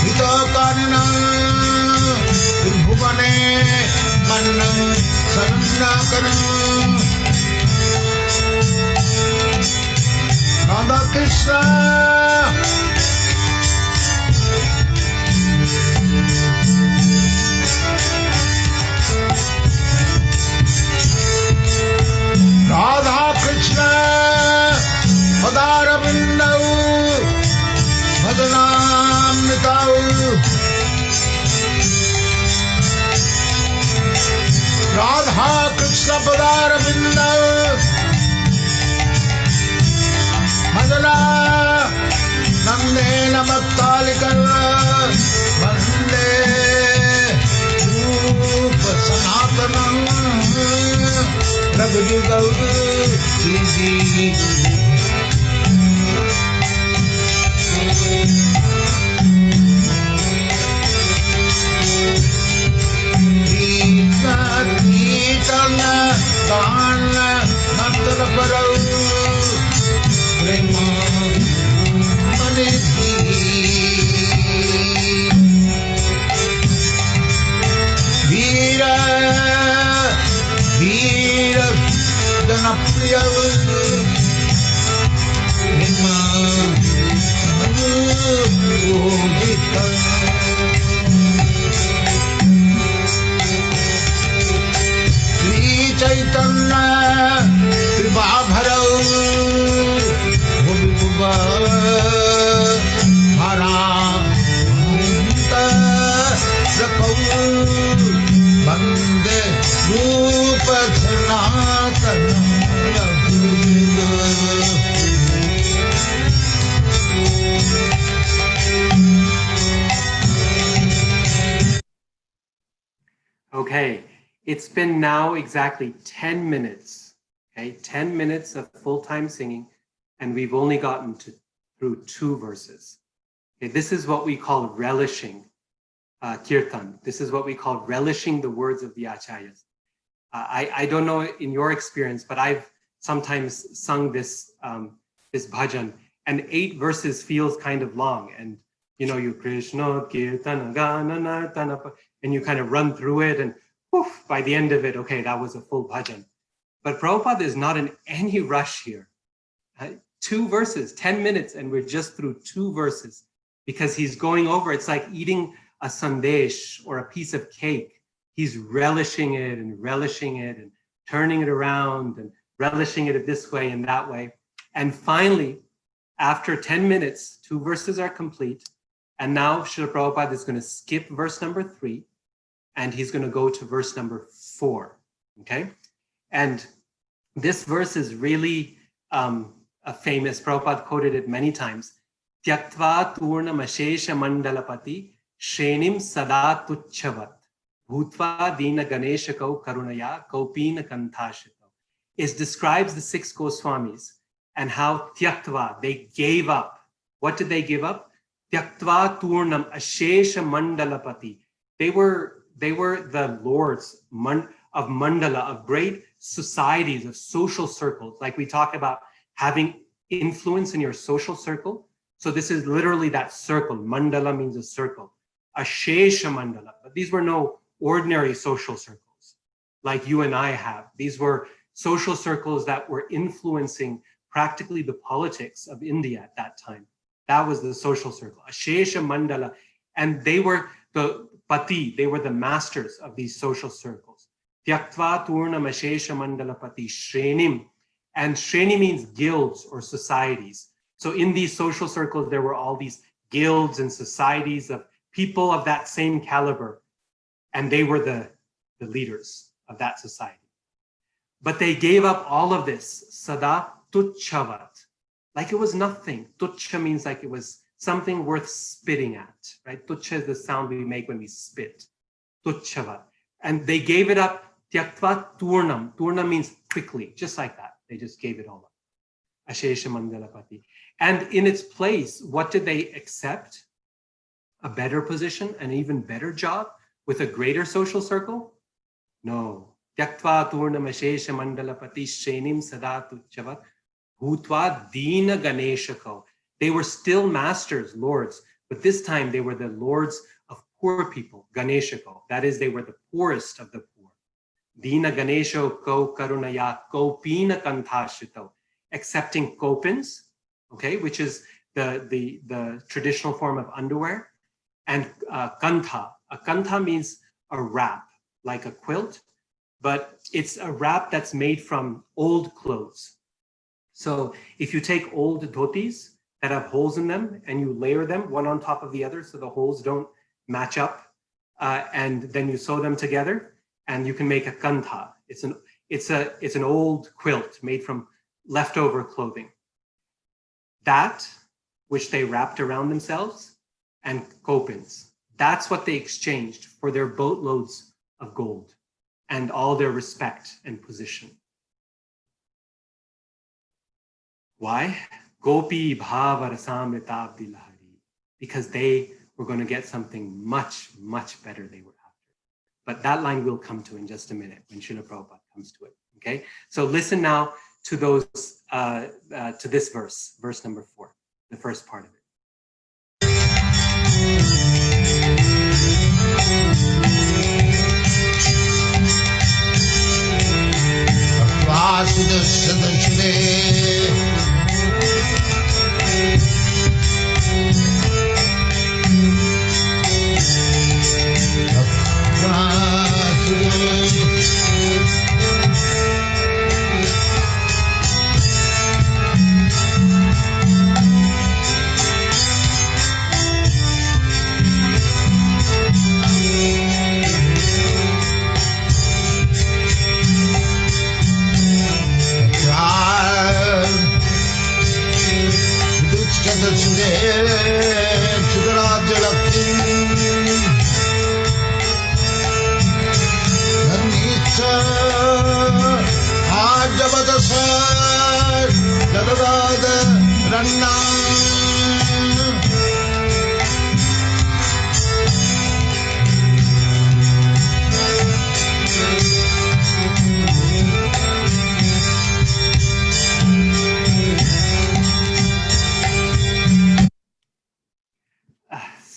hitakarnam tribhuvane mannam sarnakaram Radha Krishna Radha Krishna Padara Vindau Bhadanam Nitau Radha Krishna Padara Vindau Bhadanam Vande Namattalikar Vande Rupa Sanatanam Prabhujugal Siji Kitana Dana Nantara Parau Prema Maniti Veera Veera Danapriya Prema Manita Chaitanya Prabhavarau Bhubhuva Haramanta Rakau Bande Rupa Okay, it's been now exactly 10 minutes, okay? 10 minutes of full-time singing, and we've only gotten through 2 verses. Okay, this is what we call relishing kirtan. This is what we call relishing the words of the acharyas. I don't know in your experience, but I've sometimes sung this this bhajan, and 8 verses feels kind of long, and you know, you Krishna kirtana gana nartana, and you kind of run through it, and poof, by the end of it, okay, that was a full bhajan. But Prabhupada is not in any rush here. 2 verses, 10 minutes, and we're just through 2 verses, because he's going over, it's like eating a sandesh or a piece of cake. He's relishing it and turning it around and relishing it this way and that way. And finally, after 10 minutes, 2 verses are complete. And now Srila Prabhupada is going to skip verse number 3, and he's going to go to verse number 4, okay? And this verse is really famous. Prabhupada quoted it many times. Tyaktva turnam ashesha mandalapati shrenim sada tuchchavat bhutva dina ganeshakau karunaya kaupina kanthashito. It describes the 6 Goswamis and how tyaktva, they gave up. What did they give up? Tyaktva turnam ashesha mandalapati. They were the lords of mandala, of great societies, of social circles. Like we talk about having influence in your social circle. So this is literally that circle. Mandala means a circle. Ashesha mandala. But these were no ordinary social circles like you and I have. These were social circles that were influencing practically the politics of India at that time. That was the social circle. Ashesha mandala. And they were the pati, they were the masters of these social circles. Tyaktva turnam ashesha mandala pati shrenim. And shreni means guilds or societies. So in these social circles, there were all these guilds and societies of people of that same caliber. And they were the leaders of that society. But they gave up all of this, sada tuchchavat, like it was nothing. Tuchcha means like it was something worth spitting at, right? Tuchcha is the sound we make when we spit. Tuchchavat. And they gave it up, tyaktva turnam. Turnam means quickly, just like that. They just gave it all up. Ashesha mandalapati. And in its place, what did they accept? A better position, an even better job with a greater social circle? No. Tyaktva turnam ashesha mandalapati shrenim sada tuchchavat bhutva dina ganeshako. They were still masters, lords, but this time they were the lords of poor people, ganeshako. That is, they were the poorest of the poor. Dina ganesho ko karunaya kopina kanthashito. Accepting kopins, okay, which is the traditional form of underwear, and kantha. A kantha means a wrap, like a quilt, but it's a wrap that's made from old clothes. So if you take old dhotis that have holes in them and you layer them one on top of the other so the holes don't match up, and then you sew them together, and you can make a kantha. It's an old quilt made from leftover clothing. That which they wrapped around themselves, and copins. That's what they exchanged for their boatloads of gold and all their respect and position. Why? Gopi bhava rasamrita abdilahari. Because they were going to get something much, much better they were after. But that line we'll come to in just a minute when Srila Prabhupada comes to it. Okay? So listen now to those to this verse, verse number 4, the first part of it.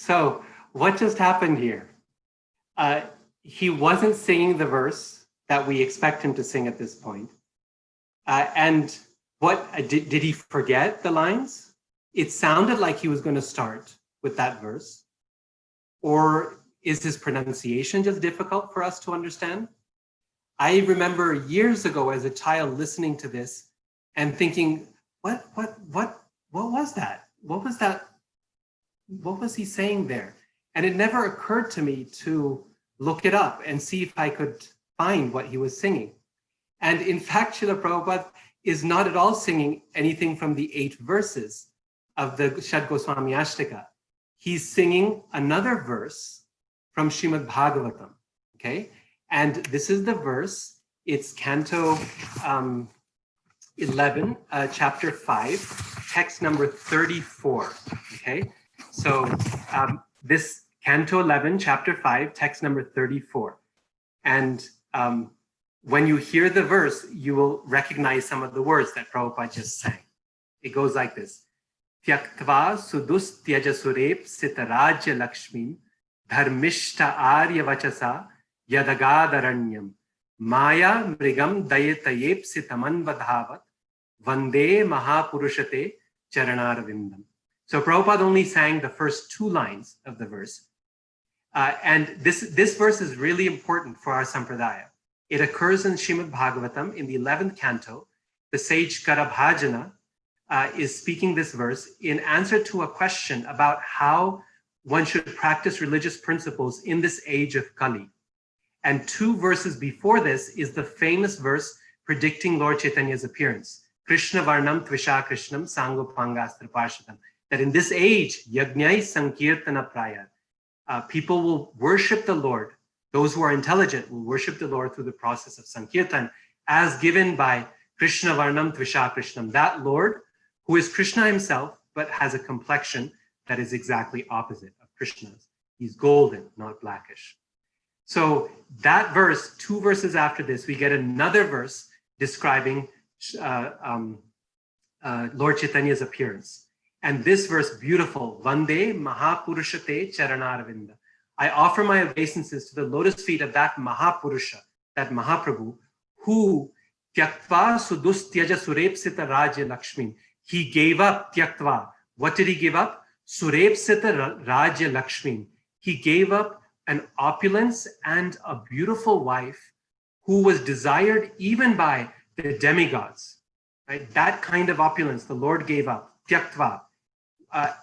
So what just happened here? He wasn't singing the verse that we expect him to sing at this point. And what did he forget the lines? It sounded like he was going to start with that verse. Or is his pronunciation just difficult for us to understand? I remember years ago as a child listening to this and thinking, what was that? What was that? What was he saying there? And it never occurred to me to look it up and see if I could find what he was singing. And in fact, Srila Prabhupada is not at all singing anything from the 8 verses of the Six Goswami Ashtaka. He's singing another verse from Srimad Bhagavatam, okay? And this is the verse. It's Canto 11, Chapter 5, text number 34, okay? So this Canto 11, Chapter 5, text number 34. And when you hear the verse, you will recognize some of the words that Prabhupada just sang. It goes like this. Tyaktva sudustyaja surep sitarajya lakshmin dharmishta arya vachasa yadagadharanyam maya mrigam dayetayep sitamanvadhavat vande mahapurushate charanarvindam. So Prabhupada only sang the first 2 lines of the verse. And this verse is really important for our sampradaya. It occurs in Srimad Bhagavatam in the 11th canto. The sage Karabhajana is speaking this verse in answer to a question about how one should practice religious principles in this age of Kali. And 2 verses before this is the famous verse predicting Lord Chaitanya's appearance. Krishna Varnam Tvisha Krishnam Sangopangastra Parshatam. That in this age, Yajnai Sankirtana Prayat, people will worship the Lord. Those who are intelligent will worship the Lord through the process of Sankirtan as given by Krishna Varnam Tvisha Krishnam, that Lord who is Krishna himself, but has a complexion that is exactly opposite of Krishna's. He's golden, not blackish. So that verse, 2 verses after this, we get another verse describing Lord Chaitanya's appearance. And this verse, beautiful, Vande Mahapurushate Charanarvinda. I offer my obeisances to the lotus feet of that Mahapurusha, that Mahaprabhu, who Tyaktva Sudustyaja Surepsita Rajya Lakshmin. He gave up Tyaktva. What did he give up? Surepsita Rajya Lakshmin. He gave up an opulence and a beautiful wife who was desired even by the demigods. Right? That kind of opulence the Lord gave up. Tyaktva.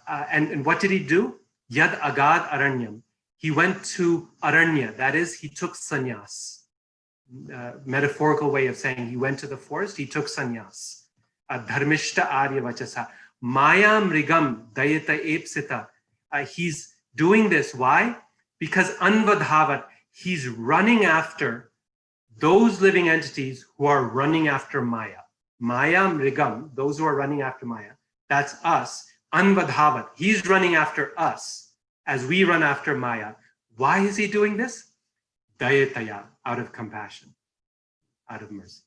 And what did he do? Yad Agad Aranyam. He went to Aranya, that is, he took sannyas. Metaphorical way of saying he went to the forest, he took sannyas. Dharmishta Arya Vachasa. Maya mrigam dayata epsita. He's doing this. Why? Because anvadhavat, he's running after those living entities who are running after Maya. Maya mrigam, those who are running after Maya. That's us. Anvadhavat, he's running after us as we run after Maya. Why is he doing this? Dayataya, out of compassion, out of mercy.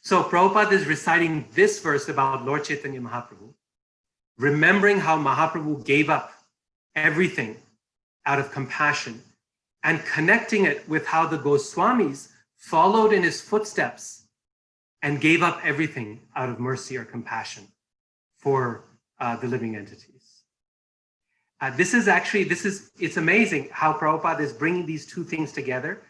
So Prabhupada is reciting this verse about Lord Chaitanya Mahaprabhu, remembering how Mahaprabhu gave up everything out of compassion, and connecting it with how the Goswamis followed in his footsteps and gave up everything out of mercy or compassion for the living entities. It's amazing how Prabhupada is bringing these two things together,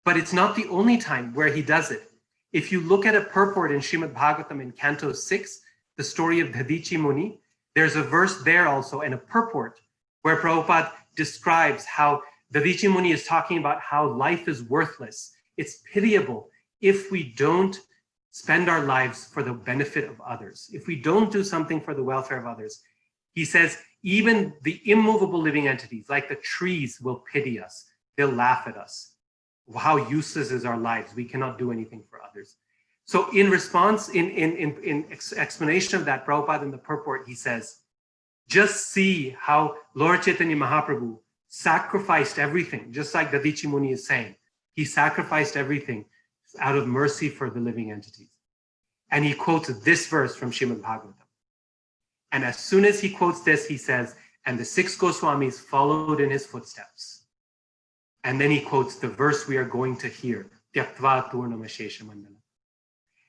but it's not the only time where he does it. If you look at a purport in Srimad Bhagavatam in Canto 6, the story of Dadichi Muni, there's a verse there also and a purport where Prabhupada describes how Dadichi Muni is talking about how life is worthless. It's pitiable if we don't spend our lives for the benefit of others. If we don't do something for the welfare of others, he says, even the immovable living entities, like the trees, will pity us. They'll laugh at us. How useless is our lives. We cannot do anything for others. So in response, in explanation of that, Prabhupada in the purport, he says, just see how Lord Chaitanya Mahaprabhu sacrificed everything, just like Dadichi Muni is saying. He sacrificed everything out of mercy for the living entities. And he quotes this verse from Srimad Bhagavatam. And as soon as he quotes this, he says, and the six Goswamis followed in his footsteps. And then he quotes the verse we are going to hear, Tyaktva Turnamashesha Mandala.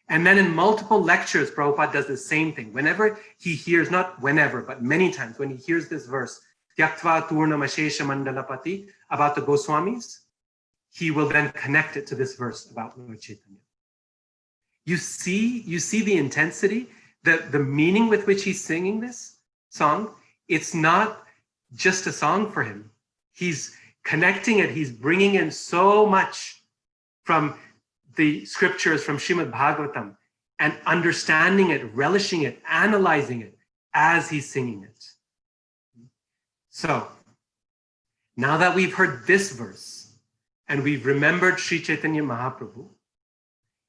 And then in multiple lectures, Prabhupada does the same thing. Whenever he hears, not whenever, but many times when he hears this verse, Tyaktva Turnamashesha Mandalapati, about the Goswamis, he will then connect it to this verse about Lord Chaitanya. You see the intensity, the meaning with which he's singing this song. It's not just a song for him. He's connecting it. He's bringing in so much from the scriptures, from Srimad Bhagavatam, and understanding it, relishing it, analyzing it as he's singing it. So now that we've heard this verse and we've remembered Sri Chaitanya Mahaprabhu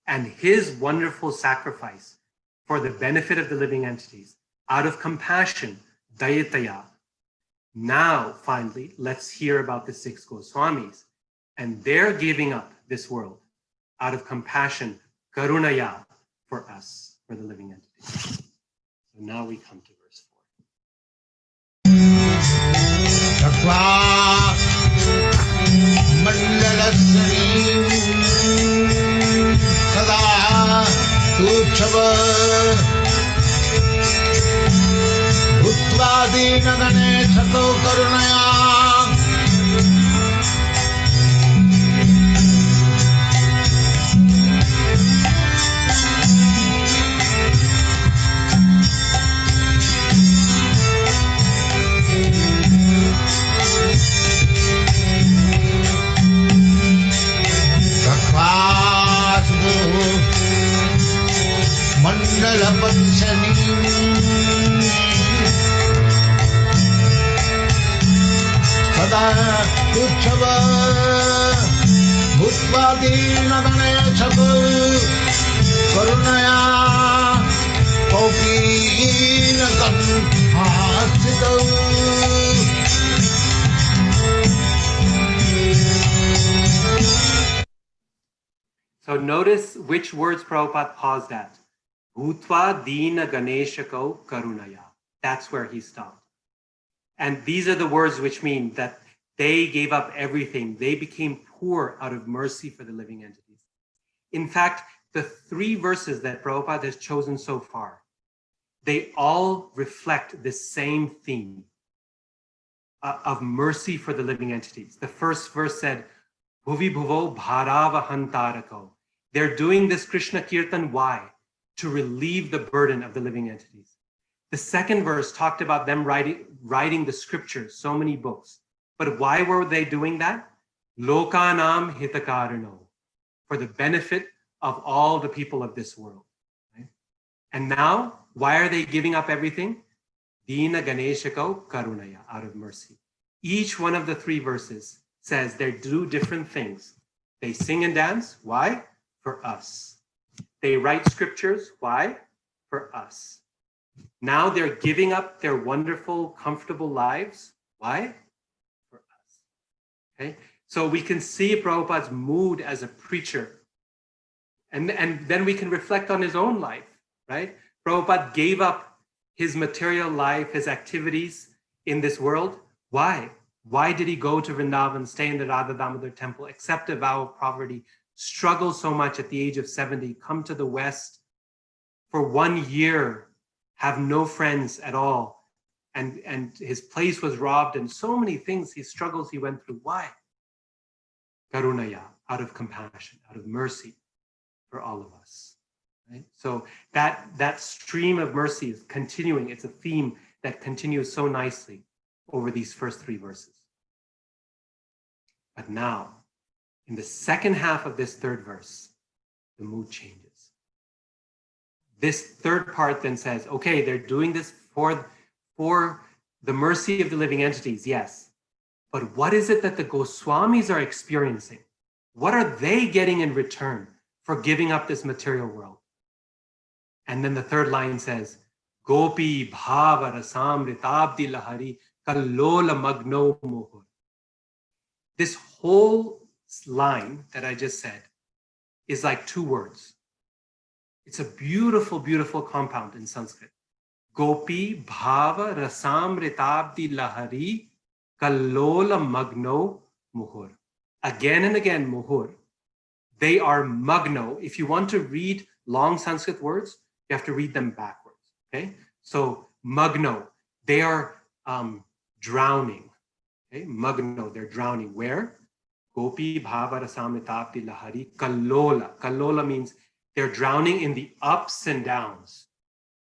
and his wonderful sacrifice for the benefit of the living entities, out of compassion, dayataya. Now, finally, let's hear about the six Goswamis and their giving up this world out of compassion, karunaya, for us, for the living entities. So now we come to verse 4. भूत्वादीनगणे छतो करुणया मंडल पंचनी सदा उच्छव भूत्वादीनगणे छब करुणया कौपीन कंठास्थित So notice which words Prabhupada paused at. Bhutva Dina Ganeshako Karunaya. That's where he stopped. And these are the words which mean that they gave up everything. They became poor out of mercy for the living entities. In fact, the 3 verses that Prabhupada has chosen so far, they all reflect the same theme of mercy for the living entities. The first verse said, Bhuvi Bhuvo Bharava Hantarako. They're doing this Krishna Kirtan. Why? To relieve the burden of the living entities. The second verse talked about them writing the scriptures, so many books. But why were they doing that? Lokanam hitakarano, for the benefit of all the people of this world. Right? And now, why are they giving up everything? Dina Ganeshako Karunaya, out of mercy. Each one of the 3 verses says they do different things. They sing and dance. Why? For us. They write scriptures. Why? For us. Now they're giving up their wonderful, comfortable lives. Why? For us. Okay? So we can see Prabhupada's mood as a preacher. And then we can reflect on his own life, right? Prabhupada gave up his material life, his activities in this world. Why? Why did he go to Vrindavan, stay in the Radha Damodar temple, accept a vow of poverty, struggle so much at the age of 70, come to the West for 1 year, have no friends at all, and his place was robbed, and so many things, his struggles he went through. Why? Karunaya, out of compassion, out of mercy for all of us. Right? So that stream of mercy is continuing. It's a theme that continues so nicely over these first 3 verses. But now, in the second half of this 3rd verse, the mood changes. This 3rd part then says, okay, they're doing this for the mercy of the living entities, yes. But what is it that the Goswamis are experiencing? What are they getting in return for giving up this material world? And then the 3rd line says, Gopi bhava rasam ritabdi lahari kallola magno mohur. This whole line that I just said is like 2 words. It's a beautiful, beautiful compound in Sanskrit. Gopi bhava rasam ritabdi lahari kallola magno muhur. Again and again, muhur. They are magno. If you want to read long Sanskrit words, you have to read them backwards. Okay? So magno, they are drowning. Okay? Magno, they're drowning. Where? Gopi bhava rasam ritabdi lahari kallola. Kallola means they're drowning in the ups and downs.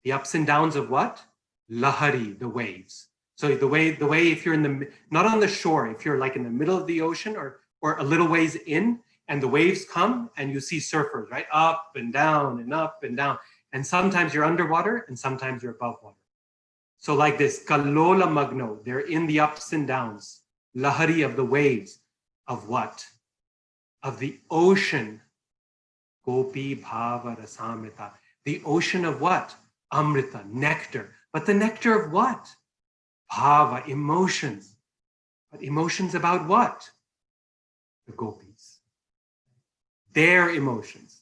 The ups and downs of what? Lahari, the waves. So the way if you're not on the shore, if you're like in the middle of the ocean or a little ways in, and the waves come and you see surfers, right? Up and down and up and down. And sometimes you're underwater and sometimes you're above water. So like this, kallola magno, they're in the ups and downs. Lahari, of the waves. Of what? Of the ocean. Gopi bhava rasamrita. The ocean of what? Amrita, nectar. But the nectar of what? Bhava, emotions. But emotions about what? The gopis. Their emotions.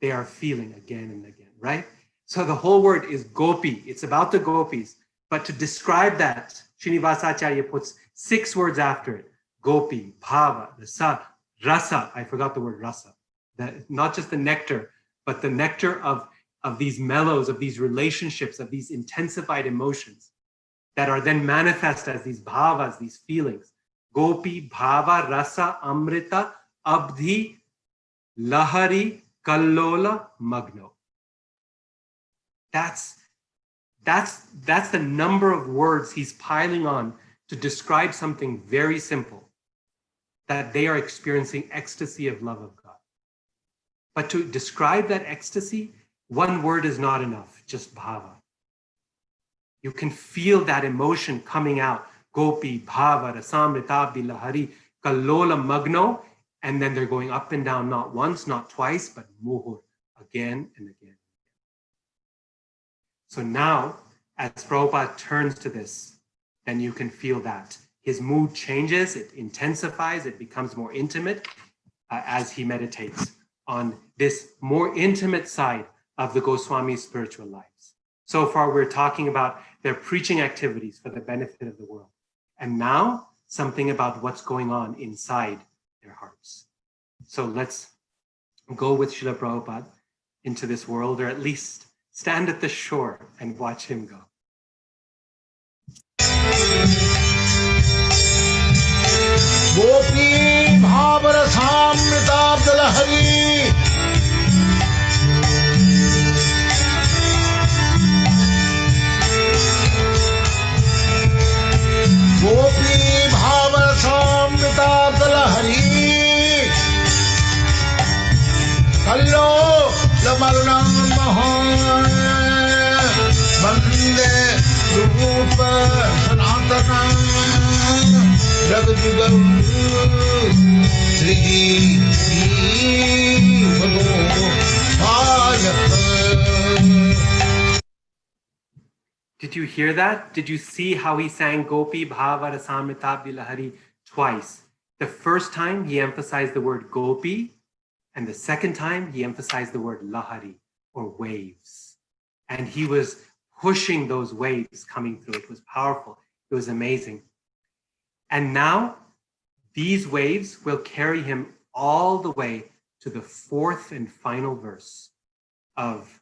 They are feeling again and again, right? So the whole word is gopi. It's about the gopis. But to describe that, Srinivasacharya puts 6 words after it. Gopi, bhava, rasa. I forgot the word rasa. Not just the nectar, but the nectar of these mellows, of these relationships, of these intensified emotions that are then manifest as these bhavas, these feelings. Gopi, bhava, rasa, amrita, abdhi, lahari, kallola, magno. That's the number of words he's piling on to describe something very simple, that they are experiencing ecstasy of love of God. But to describe that ecstasy, 1 word is not enough, just bhava. You can feel that emotion coming out. Gopi, bhava, rasam, ritabdi, lahari, kallola, magno, and then they're going up and down, not once, not twice, but muhur, again and again. So now, as Prabhupada turns to this, then you can feel that. His mood changes, it intensifies, it becomes more intimate as he meditates on this more intimate side of the Goswami's spiritual lives. So far, we're talking about their preaching activities for the benefit of the world. And now, something about what's going on inside their hearts. So let's go with Srila Prabhupada into this world, or at least stand at the shore and watch him go. Gopi bhavara samritabda lahari Gopi bhavara samritabda lahari kallo lamarunam mahar Bande Rupa Sanatana Raghujugal Sri Bhagavad Did you hear that? Did you see how he sang Gopi Bhava Rasamrita Bilahari twice? The first time he emphasized the word Gopi, and the second time he emphasized the word Lahari, or waves. And he was pushing those waves coming through. It was powerful. It was amazing. And now these waves will carry him all the way to the fourth and final verse of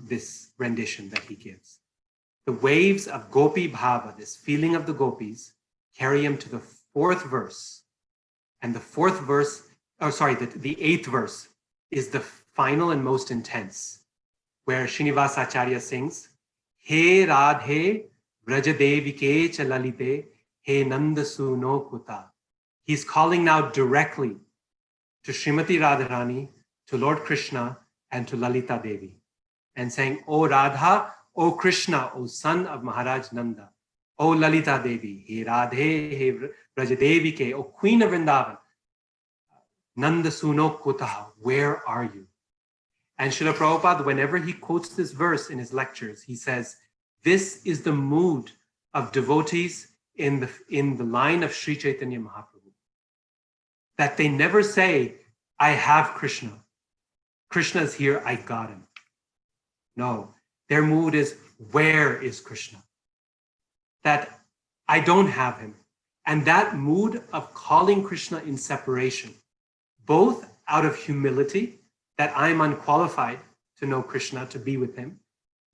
this rendition that he gives. The waves of Gopi Bhava, this feeling of the gopis, carry him to the fourth verse. And the fourth verse, the eighth verse is the final and most intense, where Srinivasa Acharya sings, He Radhe Vrajadevike Chalalite, He Nanda Suno Kuta. He's calling now directly to Srimati Radharani, to Lord Krishna, and to Lalita Devi, and saying, O Radha, O Krishna, O son of Maharaj Nanda, O Lalita Devi, He Radhe, He Vrajadevike, O Queen of Vrindavan, Nanda Suno Kuta, where are you? And Srila Prabhupada, whenever he quotes this verse in his lectures, he says, this is the mood of devotees in the line of Sri Chaitanya Mahaprabhu. That they never say, I have Krishna. Krishna's here, I got him. No, their mood is, where is Krishna? That I don't have him. And that mood of calling Krishna in separation, both out of humility, that I'm unqualified to know Krishna, to be with him,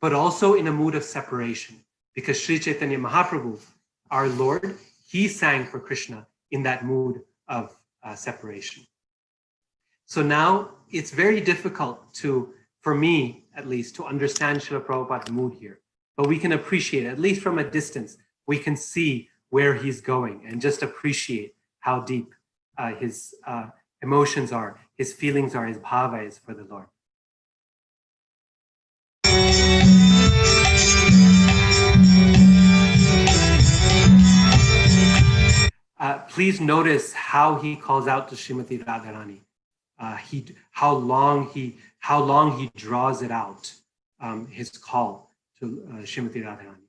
but also in a mood of separation, because Sri Chaitanya Mahaprabhu, our Lord, he sang for Krishna in that mood of separation. So now it's very difficult for me at least, to understand Srila Prabhupada's mood here, but we can appreciate, at least from a distance, we can see where he's going and just appreciate how deep his emotions are, his feelings are, his bhava is for the Lord. Please notice how he calls out to Srimati Radharani. How long he draws it out, his call to Srimati Radharani.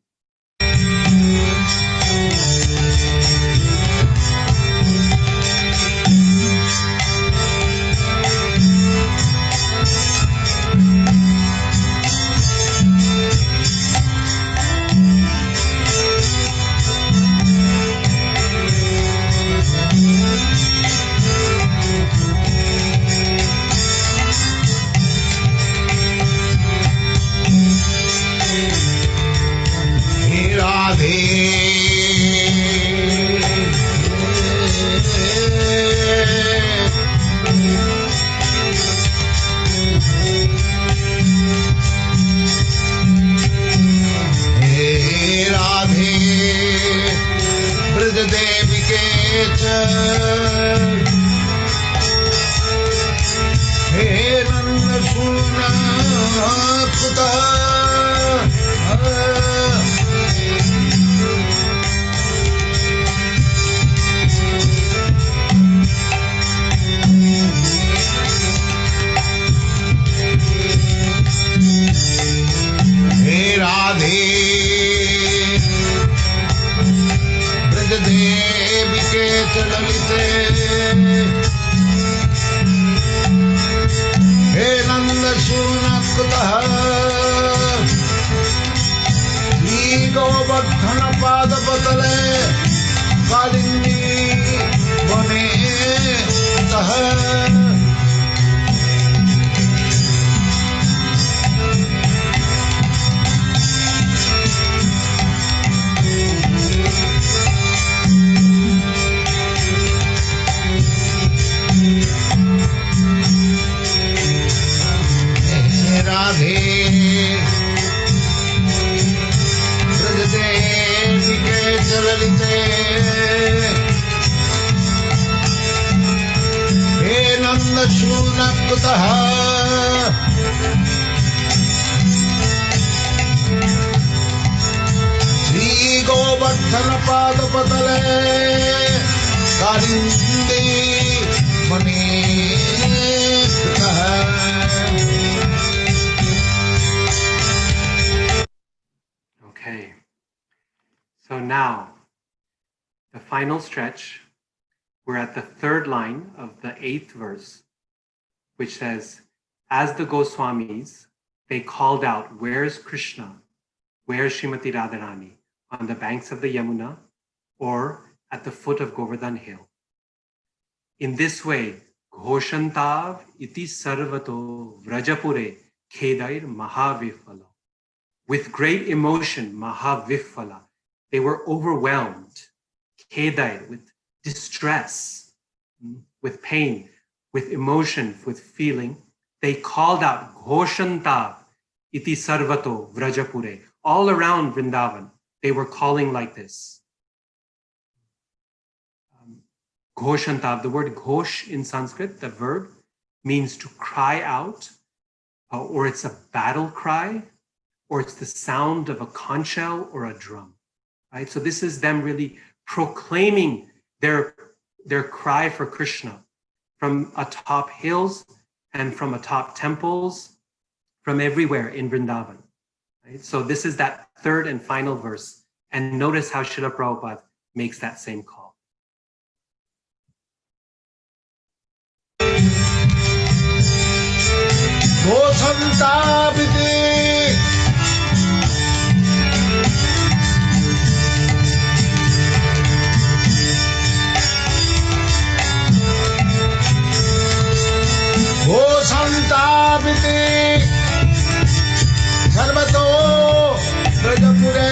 Govardhan Padapatale Karindi Mani Okay. So now, the final stretch, we're at the third line of the 8th verse, which says, as the Goswamis, they called out, where's Krishna? Where's Srimati Radharani? On the banks of the Yamuna or at the foot of Govardhan Hill. In this way, Ghoshantav iti sarvato vrajapure khedair mahavifala. With great emotion, mahavifala, they were overwhelmed, khedair, with distress, with pain, with emotion, with feeling. They called out, Ghoshantav iti sarvato vrajapure. All around Vrindavan, they were calling like this. Ghoshantav, the word ghosh in Sanskrit, the verb, means to cry out, or it's a battle cry, or it's the sound of a conch shell or a drum, right? So this is them really proclaiming their cry for Krishna from atop hills and from atop temples, from everywhere in Vrindavan. Right? So this is that third and final verse. And notice how Srila Prabhupada makes that same call. Ghoshantabhite sarvato vrajapure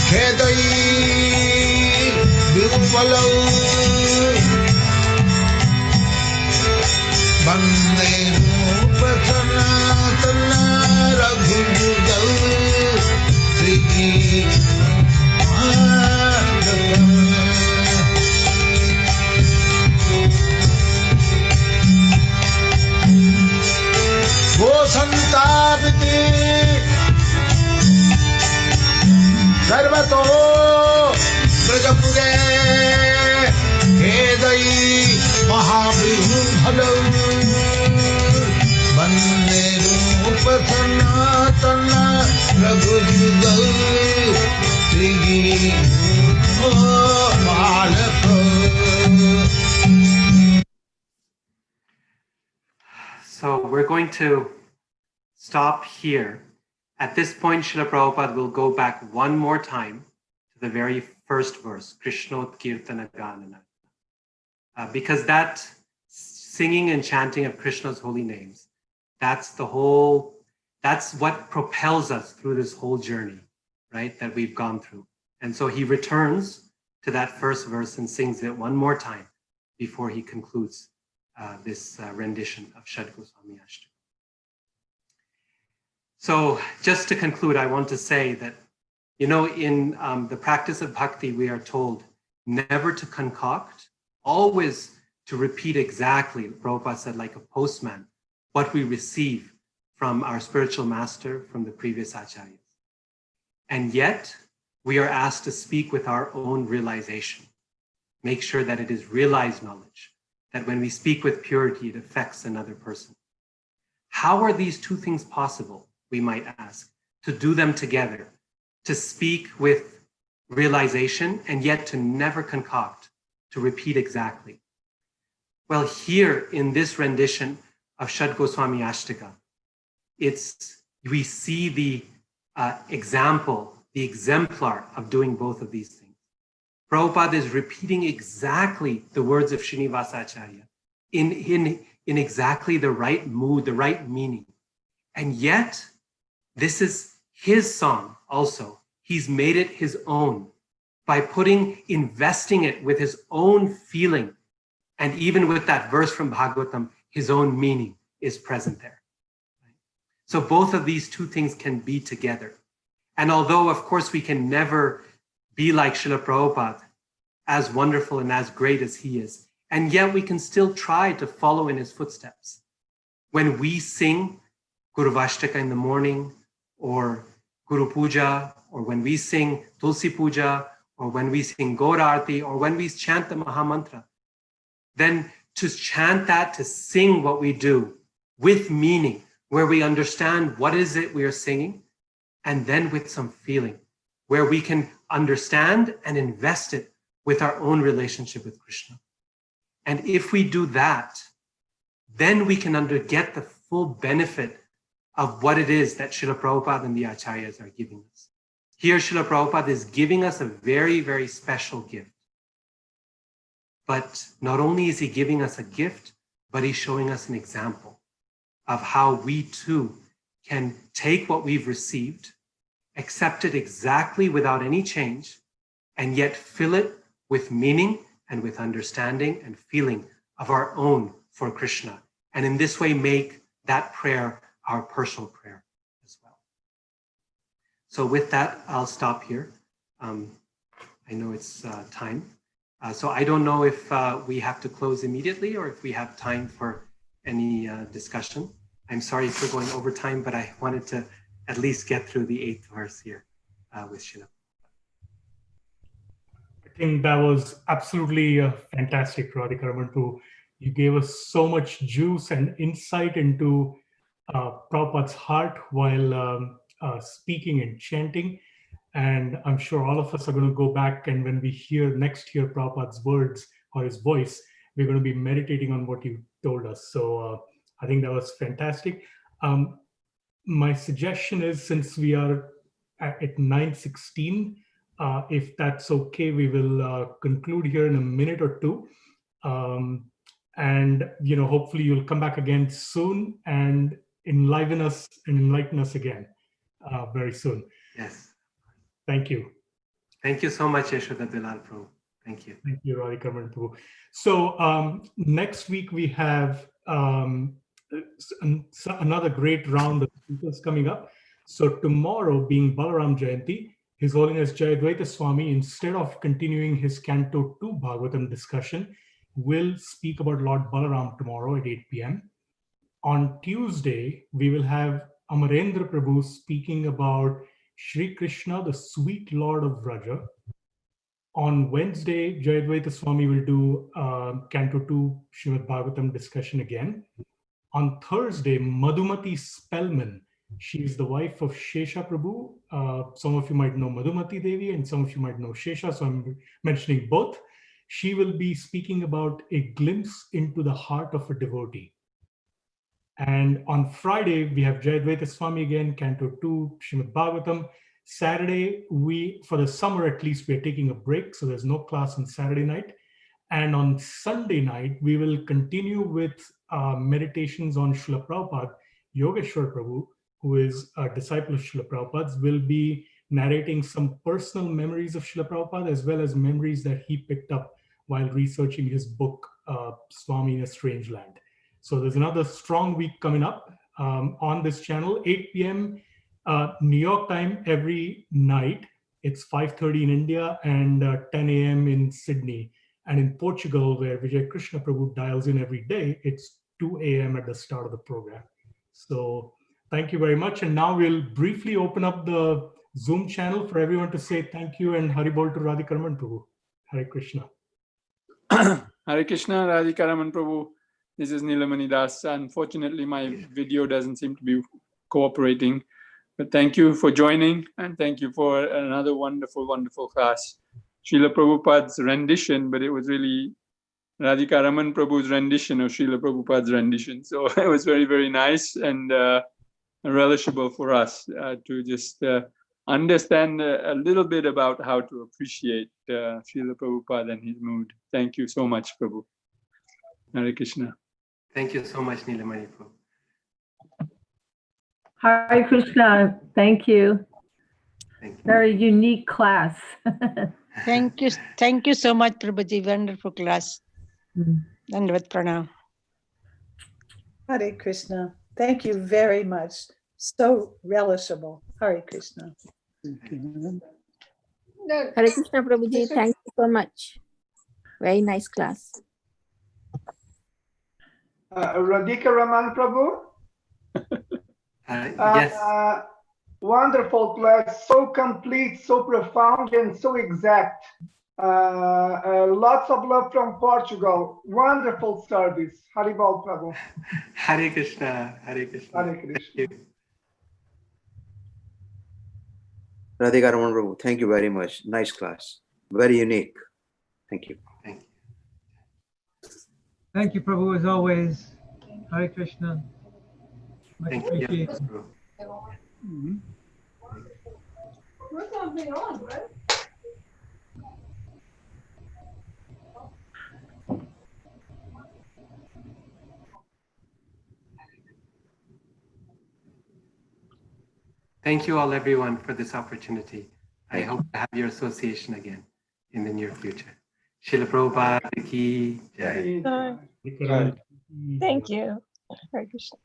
khedai virupalau bande rupa sanatana raghujal Sri Ghoshantabhite sarvato vrajapure khedai mahavibhalau bande rupa sanatana raghujugal Sri Malaka. So we're going to stop here. At this point, Srila Prabhupada will go back one more time to the very first verse, Krishnot Kirtana Ganana. Because that singing and chanting of Krishna's holy names, that's what propels us through this whole journey, right, that we've gone through. And so he returns to that first verse and sings it one more time before he concludes this rendition of Shad Goswami Ashtaka. So just to conclude, I want to say that, in the practice of bhakti, we are told never to concoct, always to repeat exactly, Prabhupada said, like a postman, what we receive from our spiritual master, from the previous acharyas. And yet, we are asked to speak with our own realization. Make sure that it is realized knowledge, that when we speak with purity, it affects another person. How are these two things possible, we might ask, to do them together, to speak with realization and yet to never concoct, to repeat exactly? Well, here in this rendition of Shad Goswami Ashtaka, we see the example, the exemplar of doing both of these things. Prabhupada is repeating exactly the words of Srinivasa Acharya in exactly the right mood, the right meaning. And yet, this is his song also. He's made it his own by investing it with his own feeling. And even with that verse from Bhagavatam, his own meaning is present there. So both of these two things can be together. And although, of course, we can never be like Srila Prabhupada, as wonderful and as great as he is, and yet we can still try to follow in his footsteps. When we sing Guruvashtaka in the morning, or Guru Puja, or when we sing Tulsi Puja, or when we sing Gaur Aarti, or when we chant the Mahamantra, then to chant that, to sing what we do with meaning, where we understand what is it we are singing, and then with some feeling, where we can understand and invest it with our own relationship with Krishna. And if we do that, then we can get the full benefit of what it is that Srila Prabhupada and the Acharyas are giving us. Here, Srila Prabhupada is giving us a very, very special gift. But not only is he giving us a gift, but he's showing us an example of how we too can take what we've received, accept it exactly without any change, and yet fill it with meaning and with understanding and feeling of our own for Krishna. And in this way, make that prayer our personal prayer as well. So with that, I'll stop here. I know it's time. So I don't know if we have to close immediately or if we have time for any discussion. I'm sorry for going over time, but I wanted to at least get through the 8th verse here with Srila. I think that was absolutely fantastic, Radhika Raman. You gave us so much juice and insight into Prabhupada's heart while speaking and chanting. And I'm sure all of us are going to go back, and when we hear Prabhupada's words or his voice, we're going to be meditating on what you told us. So I think that was fantastic. My suggestion is, since we are at 9:16, if that's okay, we will conclude here in a minute or two. And hopefully you'll come back again soon and enlighten us again very soon. Yes. Thank you. Thank you so much, Yashoda Bilal Prabhu. Thank you. Thank you, Radhika Prabhu. So next week we have another great round of speakers coming up. So tomorrow, being Balaram Jayanti, His Holiness Jayadvaita Swami, instead of continuing his Canto 2 Bhagavatam discussion, will speak about Lord Balaram tomorrow at 8 p.m. On Tuesday, we will have Amarendra Prabhu speaking about Shri Krishna, the sweet Lord of Vraja. On Wednesday, Jayadvaita Swami will do Canto 2 Srimad Bhagavatam discussion again. On Thursday, Madhumati Spellman, she is the wife of Shesha Prabhu. Some of you might know Madhumati Devi and some of you might know Shesha, so I'm mentioning both. She will be speaking about a glimpse into the heart of a devotee. And on Friday, we have Jayadvaita Swami again, Canto 2, Srimad Bhagavatam. Saturday, for the summer at least, we are taking a break, so there's no class on Saturday night. And on Sunday night, we will continue with meditations on Srila Prabhupada. Yogeshwar Prabhu, who is a disciple of Srila Prabhupada's, will be narrating some personal memories of Srila Prabhupada, as well as memories that he picked up while researching his book, Swami in a Strange Land. So there's another strong week coming up on this channel, 8 p.m. New York time every night. It's 5:30 in India and 10 a.m. in Sydney. And in Portugal, where Vijay Krishna Prabhu dials in every day, it's 2 a.m. at the start of the program. So thank you very much. And now we'll briefly open up the Zoom channel for everyone to say thank you and Haribol to Radhika Raman Prabhu. Hare Krishna. Hare Krishna, Radhika Raman Prabhu. This is Nilamani Dasa. Unfortunately, my video doesn't seem to be cooperating. But thank you for joining, and thank you for another wonderful, wonderful class. Srila Prabhupada's rendition, but it was really Radhika Raman Prabhu's rendition of Srila Prabhupada's rendition. So it was very, very nice and relishable for us to just understand a little bit about how to appreciate Srila Prabhupada and his mood. Thank you so much, Prabhu. Hare Krishna. Thank you so much, Nilamani Prabhu. Hare Krishna. Thank you. Thank you. Very unique class. Thank you so much, Prabhuji. Wonderful class. Dandavat pranam. Hare Krishna. Thank you very much. So relishable. Hare Krishna. Hare Krishna Prabhuji, thank you so much. Very nice class. Radhika Raman Prabhu? Yes. Wonderful class, so complete, so profound, and so exact. Lots of love from Portugal. Wonderful service. Haribol Prabhu. Hare Krishna, Hare Krishna. Hare Krishna. Thank you. Radhika Raman Prabhu, thank you very much. Nice class. Very unique. Thank you. Thank you. Thank you, Prabhu, as always. Hare Krishna. Much Thank you. appreciated. Yes, Prabhu. Thank you all, everyone, for this opportunity. I hope to have your association again in the near future. Srila Prabhupada ki jai. Thank you. Hare Krishna.